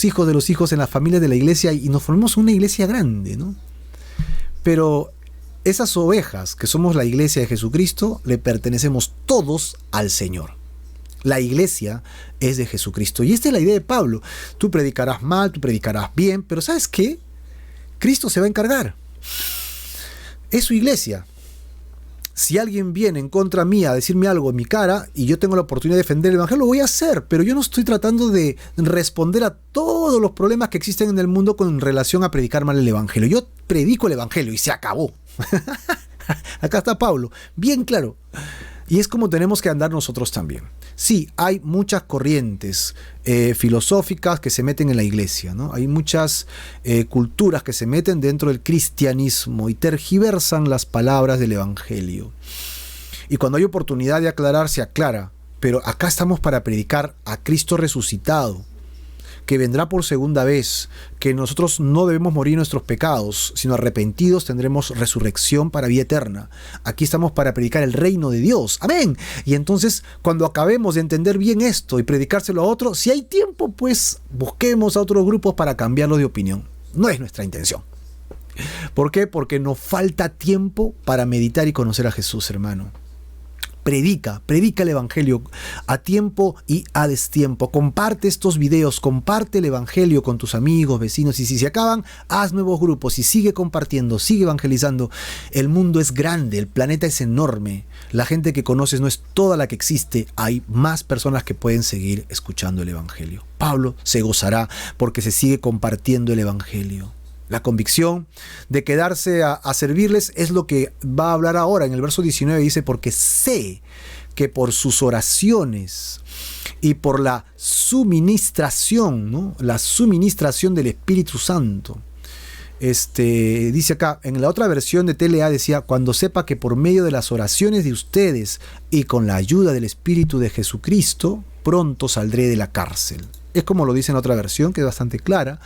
Speaker 1: hijos de los hijos en las familias de la iglesia y nos formamos una iglesia grande, ¿no? Pero esas ovejas que somos la iglesia de Jesucristo, le pertenecemos todos al Señor. La iglesia es de Jesucristo. Y esta es la idea de Pablo. Tú predicarás mal, tú predicarás bien, pero ¿sabes qué? Cristo se va a encargar. Es su iglesia. Si alguien viene en contra mía a decirme algo en mi cara y yo tengo la oportunidad de defender el evangelio, lo voy a hacer, pero yo no estoy tratando de responder a todos los problemas que existen en el mundo con relación a predicar mal el evangelio. Yo predico el evangelio y se acabó. Acá está Pablo, bien claro. Y es como tenemos que andar nosotros también. Sí, hay muchas corrientes filosóficas que se meten en la iglesia, ¿no? Hay muchas culturas que se meten dentro del cristianismo y tergiversan las palabras del evangelio. Y cuando hay oportunidad de aclarar, se aclara. Pero acá estamos para predicar a Cristo resucitado, que vendrá por segunda vez, que nosotros no debemos morir en nuestros pecados, sino arrepentidos tendremos resurrección para vida eterna. Aquí estamos para predicar el reino de Dios. ¡Amén! Y entonces, cuando acabemos de entender bien esto y predicárselo a otro, si hay tiempo, pues busquemos a otros grupos para cambiarlo de opinión. No es nuestra intención. ¿Por qué? Porque nos falta tiempo para meditar y conocer a Jesús, hermano. Predica el evangelio a tiempo y a destiempo. Comparte estos videos, comparte el evangelio con tus amigos, vecinos, y si se acaban, haz nuevos grupos y sigue compartiendo, sigue evangelizando. El mundo es grande, el planeta es enorme. La gente que conoces no es toda la que existe. Hay más personas que pueden seguir escuchando el evangelio. Pablo se gozará porque se sigue compartiendo el evangelio. La convicción de quedarse a servirles es lo que va a hablar ahora. En el verso 19 dice, porque sé que por sus oraciones y por la suministración, ¿no? La suministración del Espíritu Santo. Dice acá, en la otra versión de TLA decía, cuando sepa que por medio de las oraciones de ustedes y con la ayuda del Espíritu de Jesucristo, pronto saldré de la cárcel. Es como lo dice en otra versión, que es bastante clara,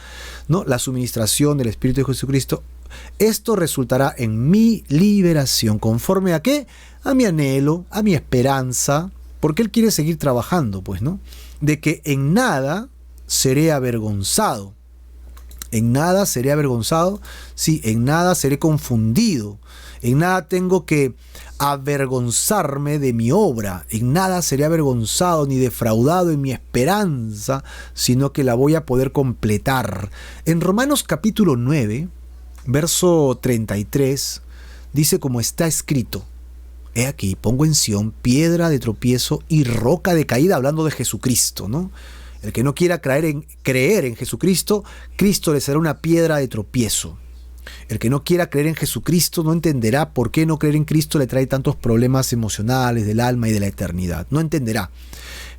Speaker 1: ¿no? La suministración del Espíritu de Jesucristo. Esto resultará en mi liberación. ¿Conforme a qué? A mi anhelo, a mi esperanza, porque Él quiere seguir trabajando, pues, ¿no? De que en nada seré avergonzado. En nada seré avergonzado, sí, en nada seré confundido. En nada tengo que avergonzarme de mi obra. En nada seré avergonzado ni defraudado en mi esperanza, sino que la voy a poder completar. En Romanos capítulo 9, verso 33, dice como está escrito. He aquí, pongo en Sión piedra de tropiezo y roca de caída, hablando de Jesucristo, ¿no? El que no quiera creer en Jesucristo, Cristo le será una piedra de tropiezo. El que no quiera creer en Jesucristo no entenderá por qué no creer en Cristo le trae tantos problemas emocionales del alma y de la eternidad. No entenderá.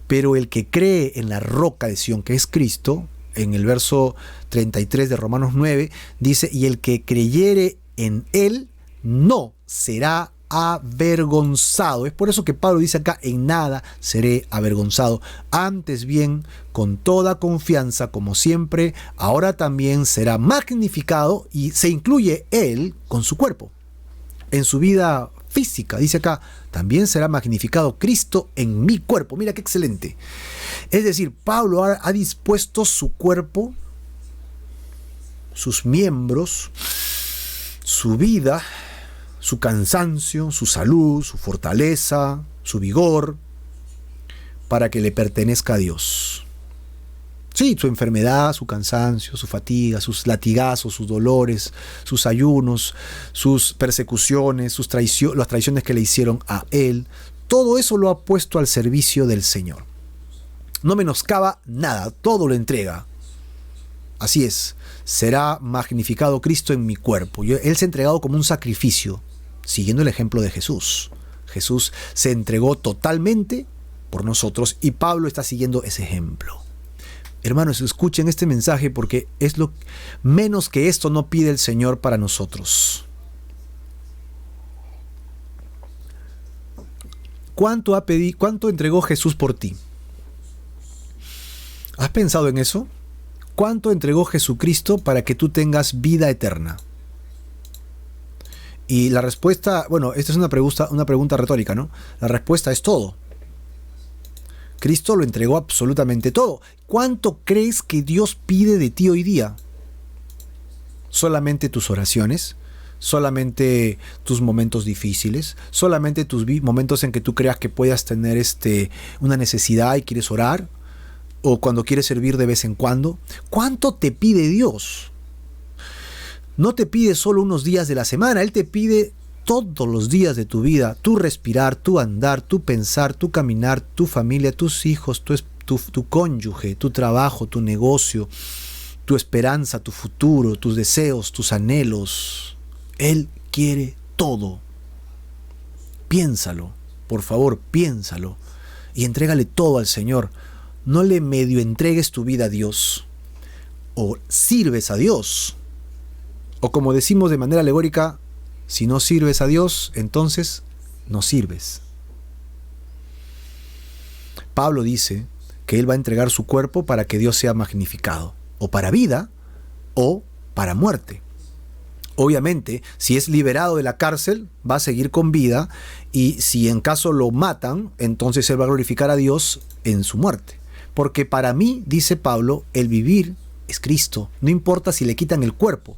Speaker 1: Pero el que cree en la roca de Sión, que es Cristo, en el verso 33 de Romanos 9, dice, y el que creyere en Él no será avergonzado. Es por eso que Pablo dice acá, en nada seré avergonzado. Antes bien, con toda confianza, como siempre, ahora también será magnificado, y se incluye Él con su cuerpo. En su vida física, dice acá, también será magnificado Cristo en mi cuerpo. Mira qué excelente. Es decir, Pablo ha dispuesto su cuerpo, sus miembros, su vida, su cansancio, su salud, su fortaleza, su vigor, para que le pertenezca a Dios. Sí, su enfermedad, su cansancio, su fatiga, sus latigazos, sus dolores, sus ayunos, sus persecuciones, las traiciones que le hicieron a él, todo eso lo ha puesto al servicio del Señor. No menoscaba nada, todo lo entrega. Así es, será magnificado Cristo en mi cuerpo. Él se ha entregado como un sacrificio, siguiendo el ejemplo de Jesús. Jesús se entregó totalmente por nosotros y Pablo está siguiendo ese ejemplo. Hermanos, escuchen este mensaje porque es lo menos que esto no pide el Señor para nosotros. ¿Cuánto entregó Jesús por ti? ¿Has pensado en eso? ¿Cuánto entregó Jesucristo para que tú tengas vida eterna? Y la respuesta, bueno, esta es una pregunta retórica, ¿no? La respuesta es todo. Cristo lo entregó absolutamente todo. ¿Cuánto crees que Dios pide de ti hoy día? ¿Solamente tus oraciones? ¿Solamente tus momentos difíciles? ¿Solamente tus momentos en que tú creas que puedas tener una necesidad y quieres orar? ¿O cuando quieres servir de vez en cuando? ¿Cuánto te pide Dios? No te pide solo unos días de la semana, Él te pide todos los días de tu vida, tu respirar, tu andar, tu pensar, tu caminar, tu familia, tus hijos, tu cónyuge, tu trabajo, tu negocio, tu esperanza, tu futuro, tus deseos, tus anhelos. Él quiere todo. Piénsalo. por favor, piénsalo y entrégale todo al Señor. No le medio entregues tu vida a Dios. O sirves a Dios. O como decimos de manera alegórica, si no sirves a Dios, entonces no sirves. Pablo dice que él va a entregar su cuerpo para que Dios sea magnificado, o para vida, o para muerte. Obviamente, si es liberado de la cárcel, va a seguir con vida, y si en caso lo matan, entonces él va a glorificar a Dios en su muerte. Porque para mí, dice Pablo, el vivir es Cristo, no importa si le quitan el cuerpo.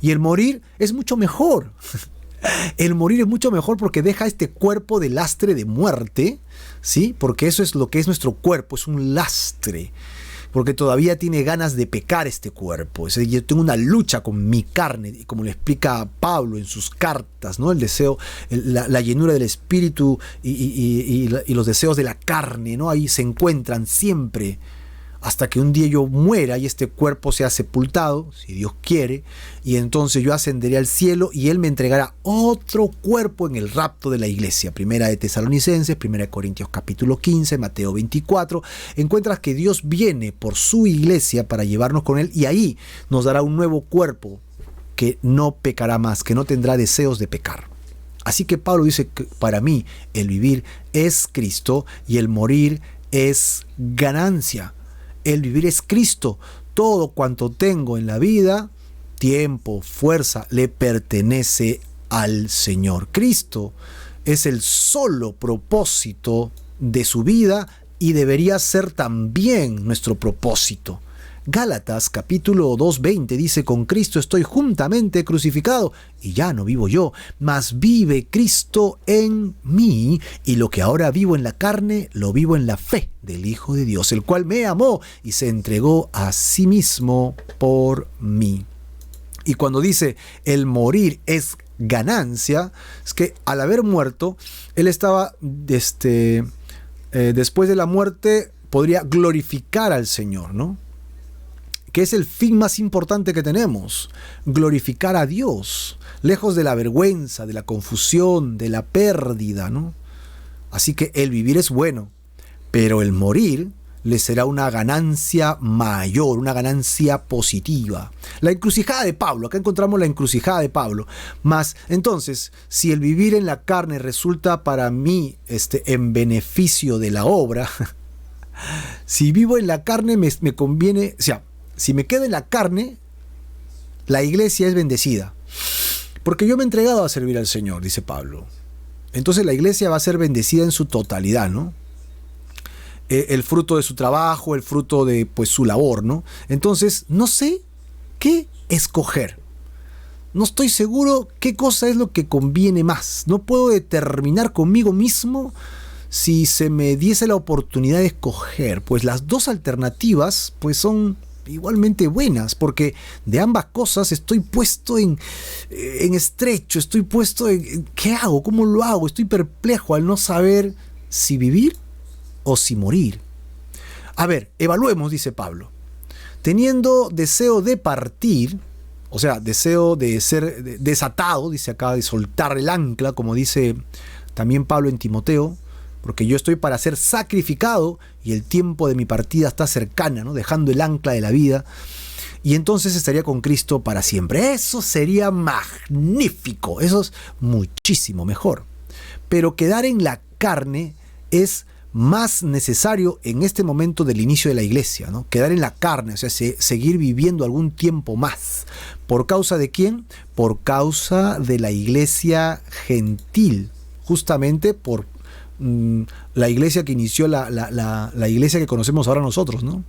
Speaker 1: Y el morir es mucho mejor. El morir es mucho mejor porque deja este cuerpo de lastre de muerte, ¿sí? Porque eso es lo que es nuestro cuerpo, es un lastre. Porque todavía tiene ganas de pecar este cuerpo. Es decir, yo tengo una lucha con mi carne, y como le explica Pablo en sus cartas, ¿no? El deseo, la llenura del espíritu y los deseos de la carne, ¿no? Ahí se encuentran siempre, hasta que un día yo muera y este cuerpo sea sepultado, si Dios quiere, y entonces yo ascenderé al cielo y Él me entregará otro cuerpo en el rapto de la iglesia. Primera de Tesalonicenses, Primera de Corintios capítulo 15, Mateo 24. Encuentras que Dios viene por su iglesia para llevarnos con Él, y ahí nos dará un nuevo cuerpo que no pecará más, que no tendrá deseos de pecar. Así que Pablo dice que para mí el vivir es Cristo y el morir es ganancia. El vivir es Cristo. Todo cuanto tengo en la vida, tiempo, fuerza, le pertenece al Señor. Cristo es el solo propósito de su vida y debería ser también nuestro propósito. Gálatas capítulo 2:20 dice: con Cristo estoy juntamente crucificado, y ya no vivo yo, mas vive Cristo en mí, y lo que ahora vivo en la carne, lo vivo en la fe del Hijo de Dios, el cual me amó y se entregó a sí mismo por mí. Y cuando dice el morir es ganancia, es que al haber muerto, él estaba, después de la muerte, podría glorificar al Señor, ¿no? Que es el fin más importante que tenemos, glorificar a Dios, lejos de la vergüenza, de la confusión, de la pérdida, ¿no? Así que el vivir es bueno, pero el morir le será una ganancia mayor, una ganancia positiva. La encrucijada de Pablo, acá encontramos la encrucijada de Pablo. Mas, entonces, si el vivir en la carne resulta para mí en beneficio de la obra, si vivo en la carne me conviene, o sea, si me quedo en la carne, la iglesia es bendecida. Porque yo me he entregado a servir al Señor, dice Pablo. Entonces la iglesia va a ser bendecida en su totalidad, ¿no? El fruto de su trabajo, el fruto de su labor, ¿no? Entonces, no sé qué escoger. No estoy seguro qué cosa es lo que conviene más. No puedo determinar conmigo mismo si se me diese la oportunidad de escoger. Pues las dos alternativas, son igualmente buenas, porque de ambas cosas estoy puesto en estrecho, estoy puesto en ¿qué hago? ¿Cómo lo hago? Estoy perplejo al no saber si vivir o si morir. A ver, evaluemos, dice Pablo. Teniendo deseo de partir, o sea, deseo de ser desatado, dice acá, de soltar el ancla, como dice también Pablo en Timoteo, porque yo estoy para ser sacrificado y el tiempo de mi partida está cercana, ¿no? Dejando el ancla de la vida, y entonces estaría con Cristo para siempre. Eso sería magnífico, eso es muchísimo mejor. Pero quedar en la carne es más necesario en este momento del inicio de la iglesia, ¿no? Quedar en la carne, o sea, seguir viviendo algún tiempo más. ¿Por causa de quién? Por causa de la iglesia gentil, justamente por la iglesia que inició la iglesia que conocemos ahora nosotros, ¿no?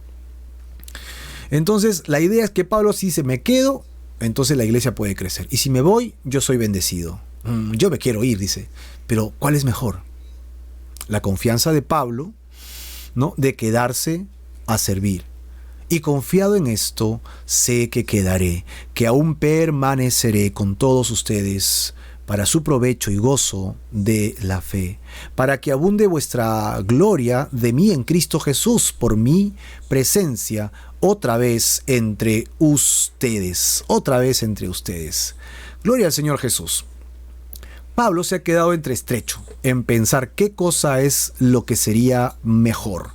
Speaker 1: Entonces la idea es que Pablo, si se me quedo, entonces la iglesia puede crecer, y si me voy, yo soy bendecido. Yo me quiero ir, dice, pero ¿cuál es mejor? La confianza de Pablo, ¿no? De quedarse a servir. Y confiado en esto, sé que quedaré, que aún permaneceré con todos ustedes para su provecho y gozo de la fe, para que abunde vuestra gloria de mí en Cristo Jesús, por mi presencia otra vez entre ustedes. Otra vez entre ustedes. Gloria al Señor Jesús. Pablo se ha quedado entre estrecho en pensar qué cosa es lo que sería mejor,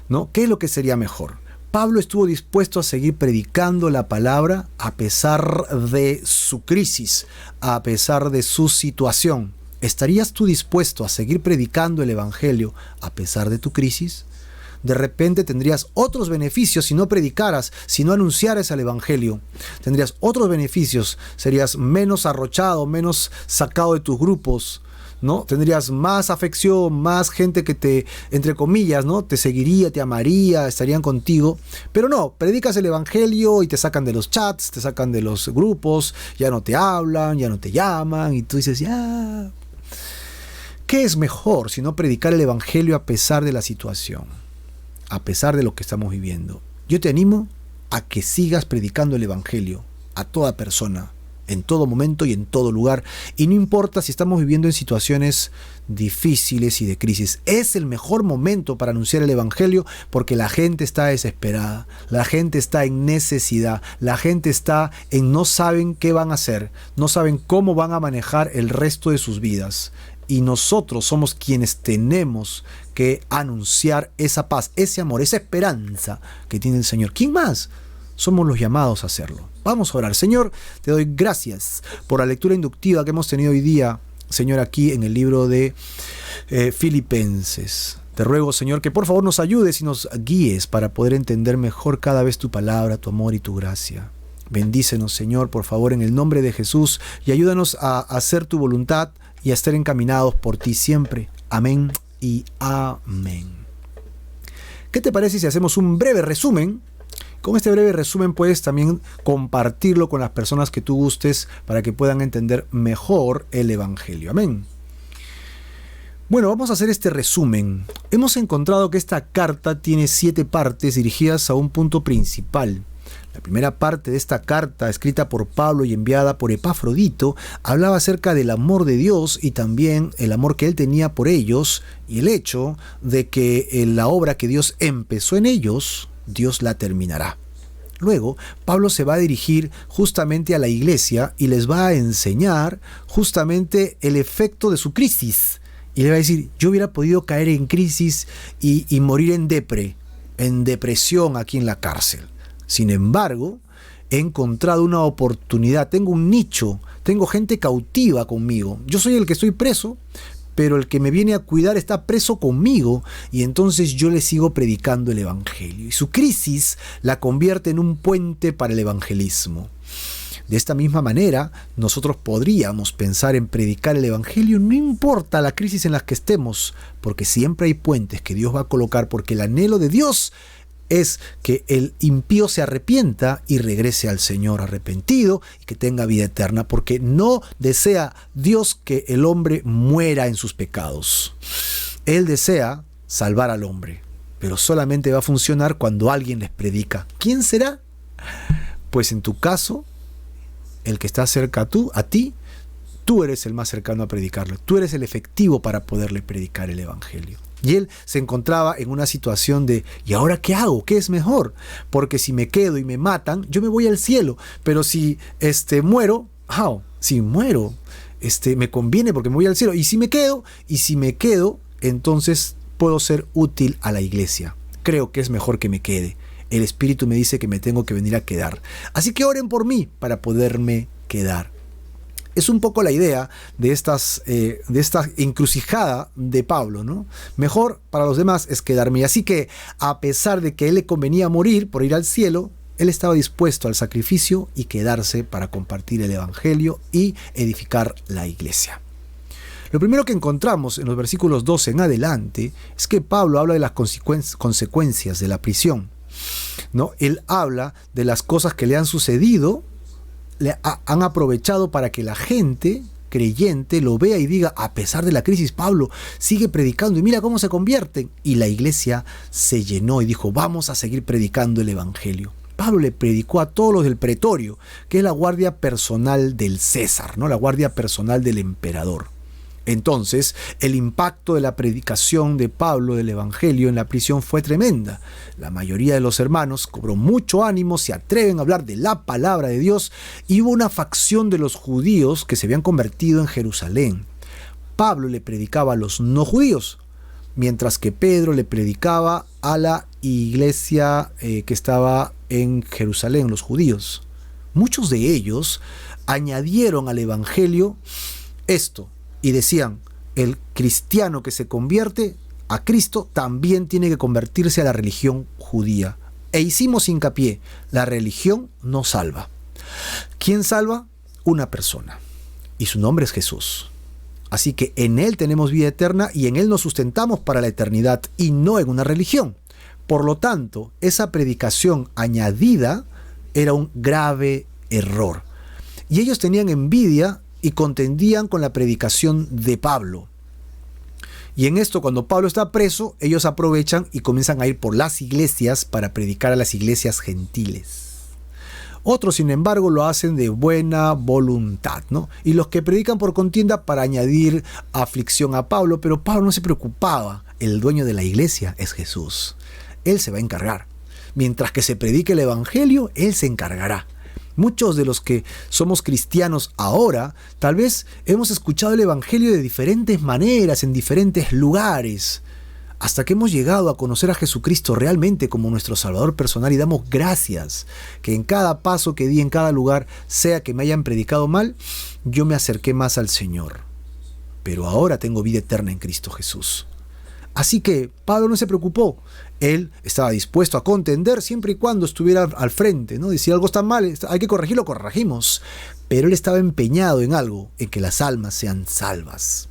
Speaker 1: ¿no? ¿Qué es lo que sería mejor? Pablo estuvo dispuesto a seguir predicando la palabra a pesar de su crisis, a pesar de su situación. ¿Estarías tú dispuesto a seguir predicando el evangelio a pesar de tu crisis? De repente tendrías otros beneficios si no predicaras, si no anunciaras el evangelio. Tendrías otros beneficios, serías menos arrochado, menos sacado de tus grupos, ¿no? Tendrías más afección, más gente que te, entre comillas, ¿no?, te seguiría, te amaría, estarían contigo. Pero no, predicas el evangelio y te sacan de los chats, te sacan de los grupos, ya no te hablan, ya no te llaman, y tú dices, ya. ¿Qué es mejor si no predicar el evangelio a pesar de la situación? A pesar de lo que estamos viviendo. Yo te animo a que sigas predicando el evangelio a toda persona, en todo momento y en todo lugar. Y no importa si estamos viviendo en situaciones difíciles y de crisis. Es el mejor momento para anunciar el evangelio porque la gente está desesperada, la gente está en necesidad, la gente está en no saben qué van a hacer, no saben cómo van a manejar el resto de sus vidas. Y nosotros somos quienes tenemos que anunciar esa paz, ese amor, esa esperanza que tiene el Señor. ¿Quién más? Somos los llamados a hacerlo. Vamos a orar. Señor, te doy gracias por la lectura inductiva que hemos tenido hoy día, Señor, aquí en el libro de Filipenses. Te ruego, Señor, que por favor nos ayudes y nos guíes para poder entender mejor cada vez tu palabra, tu amor y tu gracia. Bendícenos, Señor, por favor, en el nombre de Jesús, y ayúdanos a hacer tu voluntad y a estar encaminados por ti siempre. Amén y amén. ¿Qué te parece si hacemos un breve resumen? Con este breve resumen puedes también compartirlo con las personas que tú gustes para que puedan entender mejor el evangelio. Amén. Bueno, vamos a hacer este resumen. Hemos encontrado que esta carta tiene 7 partes dirigidas a un punto principal. La primera parte de esta carta, escrita por Pablo y enviada por Epafrodito, hablaba acerca del amor de Dios y también el amor que él tenía por ellos y el hecho de que la obra que Dios empezó en ellos, Dios la terminará. Luego, Pablo se va a dirigir justamente a la iglesia y les va a enseñar justamente el efecto de su crisis. Y le va a decir, yo hubiera podido caer en crisis y morir en depresión aquí en la cárcel. Sin embargo, he encontrado una oportunidad, tengo un nicho, tengo gente cautiva conmigo. Yo soy el que estoy preso, pero el que me viene a cuidar está preso conmigo y entonces yo le sigo predicando el evangelio. Y su crisis la convierte en un puente para el evangelismo. De esta misma manera, nosotros podríamos pensar en predicar el evangelio, no importa la crisis en la que estemos, porque siempre hay puentes que Dios va a colocar, porque el anhelo de Dios es que el impío se arrepienta y regrese al Señor arrepentido y que tenga vida eterna, porque no desea Dios que el hombre muera en sus pecados. Él desea salvar al hombre, pero solamente va a funcionar cuando alguien les predica. ¿Quién será? Pues en tu caso, el que está cerca a ti, tú eres el más cercano a predicarlo. Tú eres el efectivo para poderle predicar el evangelio. Y él se encontraba en una situación de, ¿y ahora qué hago? ¿Qué es mejor? Porque si me quedo y me matan, yo me voy al cielo. Pero si muero, si muero, me conviene porque me voy al cielo. Y si me quedo, entonces puedo ser útil a la iglesia. Creo que es mejor que me quede. El Espíritu me dice que me tengo que venir a quedar. Así que oren por mí para poderme quedar. Es un poco la idea de esta encrucijada de Pablo, ¿no? Mejor para los demás es quedarme. Y así que, a pesar de que a él le convenía morir por ir al cielo, él estaba dispuesto al sacrificio y quedarse para compartir el evangelio y edificar la iglesia. Lo primero que encontramos en los versículos 12 en adelante es que Pablo habla de las consecuencias de la prisión, ¿no? Él habla de las cosas que le han sucedido, han aprovechado para que la gente creyente lo vea y diga, a pesar de la crisis, Pablo sigue predicando y mira cómo se convierten. Y la iglesia se llenó y dijo, vamos a seguir predicando el evangelio. Pablo le predicó a todos los del pretorio, que es la guardia personal del César, ¿no? La guardia personal del emperador. Entonces, el impacto de la predicación de Pablo del Evangelio en la prisión fue tremenda. La mayoría de los hermanos cobró mucho ánimo, se atreven a hablar de la palabra de Dios, y hubo una facción de los judíos que se habían convertido en Jerusalén. Pablo le predicaba a los no judíos, mientras que Pedro le predicaba a la iglesia que estaba en Jerusalén, los judíos. Muchos de ellos añadieron al Evangelio esto, y decían: el cristiano que se convierte a Cristo también tiene que convertirse a la religión judía. E hicimos hincapié: la religión no salva. ¿Quién salva? Una persona, y su nombre es Jesús. Así que en Él tenemos vida eterna y en Él nos sustentamos para la eternidad, y no en una religión. Por lo tanto, esa predicación añadida era un grave error. Y ellos tenían envidia y contendían con la predicación de Pablo. Y en esto, cuando Pablo está preso, ellos aprovechan y comienzan a ir por las iglesias para predicar a las iglesias gentiles. Otros, sin embargo, lo hacen de buena voluntad, ¿no? Y los que predican por contienda para añadir aflicción a Pablo, pero Pablo no se preocupaba. El dueño de la iglesia es Jesús. Él se va a encargar. Mientras que se predique el evangelio, Él se encargará. Muchos de los que somos cristianos ahora, tal vez hemos escuchado el evangelio de diferentes maneras, en diferentes lugares, hasta que hemos llegado a conocer a Jesucristo realmente como nuestro Salvador personal, y damos gracias que en cada paso que di, en cada lugar, sea que me hayan predicado mal, yo me acerqué más al Señor. Pero ahora tengo vida eterna en Cristo Jesús. Así que Pablo no se preocupó. Él estaba dispuesto a contender siempre y cuando estuviera al frente, ¿no? Y si algo está mal, hay que corregirlo, corregimos. Pero él estaba empeñado en algo, en que las almas sean salvas.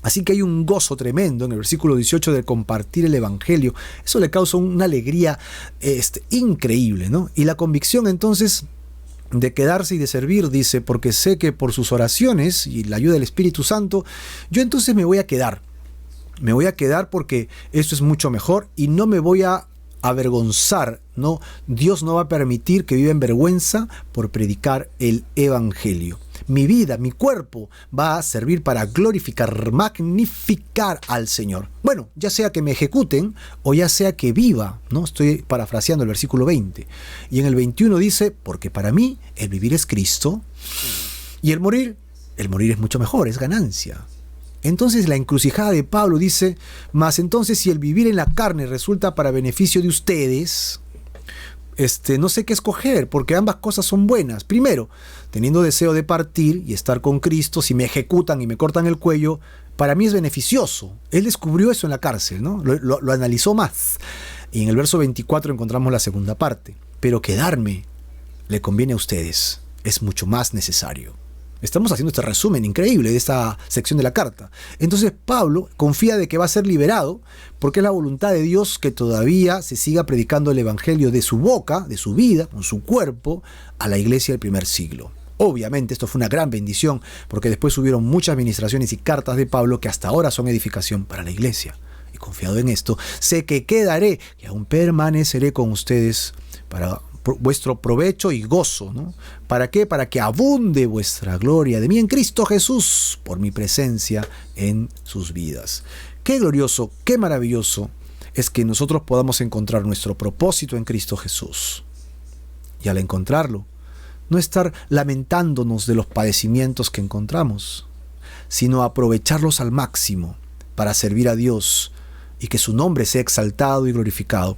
Speaker 1: Así que hay un gozo tremendo en el versículo 18 de compartir el evangelio. Eso le causa una alegría increíble, ¿no? Y la convicción entonces de quedarse y de servir, dice: porque sé que por sus oraciones y la ayuda del Espíritu Santo, yo entonces me voy a quedar. Me voy a quedar porque esto es mucho mejor y no me voy a avergonzar, ¿no? Dios no va a permitir que viva en vergüenza por predicar el evangelio. Mi vida, mi cuerpo va a servir para glorificar, magnificar al Señor. Bueno, ya sea que me ejecuten o ya sea que viva, ¿no? Estoy parafraseando el versículo 20. Y en el 21 dice: porque para mí el vivir es Cristo y el morir es mucho mejor, es ganancia. Entonces la encrucijada de Pablo dice: mas entonces si el vivir en la carne resulta para beneficio de ustedes, no sé qué escoger, porque ambas cosas son buenas. Primero, teniendo deseo de partir y estar con Cristo, si me ejecutan y me cortan el cuello, para mí es beneficioso. Él descubrió eso en la cárcel, ¿no? Lo analizó más. Y en el verso 24 encontramos la segunda parte: pero quedarme le conviene a ustedes, es mucho más necesario. Estamos haciendo este resumen increíble de esta sección de la carta. Entonces Pablo confía de que va a ser liberado, porque es la voluntad de Dios que todavía se siga predicando el evangelio de su boca, de su vida, con su cuerpo, a la iglesia del primer siglo. Obviamente esto fue una gran bendición, porque después hubieron muchas ministraciones y cartas de Pablo que hasta ahora son edificación para la iglesia. Y confiado en esto, sé que quedaré y aún permaneceré con ustedes para vuestro provecho y gozo, ¿no? ¿Para qué? Para que abunde vuestra gloria de mí en Cristo Jesús por mi presencia en sus vidas. Qué glorioso, qué maravilloso es que nosotros podamos encontrar nuestro propósito en Cristo Jesús. Y al encontrarlo, no estar lamentándonos de los padecimientos que encontramos, sino aprovecharlos al máximo para servir a Dios y que su nombre sea exaltado y glorificado,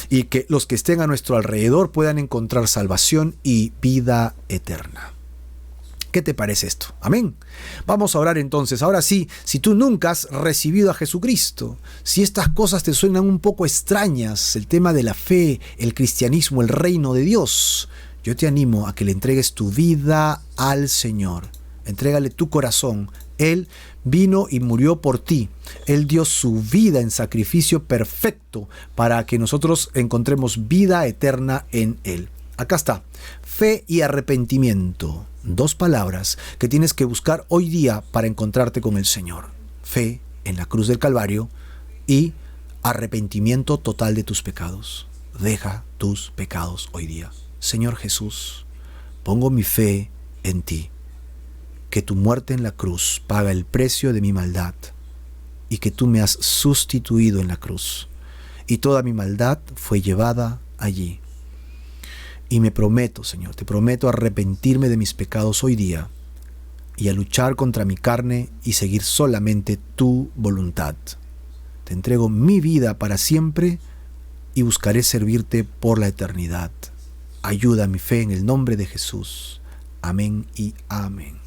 Speaker 1: y que los que estén a nuestro alrededor puedan encontrar salvación y vida eterna. ¿Qué te parece esto? Amén. Vamos a orar entonces. Ahora sí, si tú nunca has recibido a Jesucristo, si estas cosas te suenan un poco extrañas, el tema de la fe, el cristianismo, el reino de Dios, yo te animo a que le entregues tu vida al Señor. Entrégale tu corazón. Él vino y murió por ti. Él dio su vida en sacrificio perfecto para que nosotros encontremos vida eterna en Él. Acá está: fe y arrepentimiento. Dos palabras que tienes que buscar hoy día para encontrarte con el Señor. Fe en la cruz del Calvario y arrepentimiento total de tus pecados. Deja tus pecados hoy día. Señor Jesús, pongo mi fe en ti. que tu muerte en la cruz paga el precio de mi maldad y que tú me has sustituido en la cruz y toda mi maldad fue llevada allí. Y me prometo, Señor, te prometo arrepentirme de mis pecados hoy día y a luchar contra mi carne y seguir solamente tu voluntad. Te entrego mi vida para siempre y buscaré servirte por la eternidad. Ayuda a mi fe en el nombre de Jesús. Amén y amén.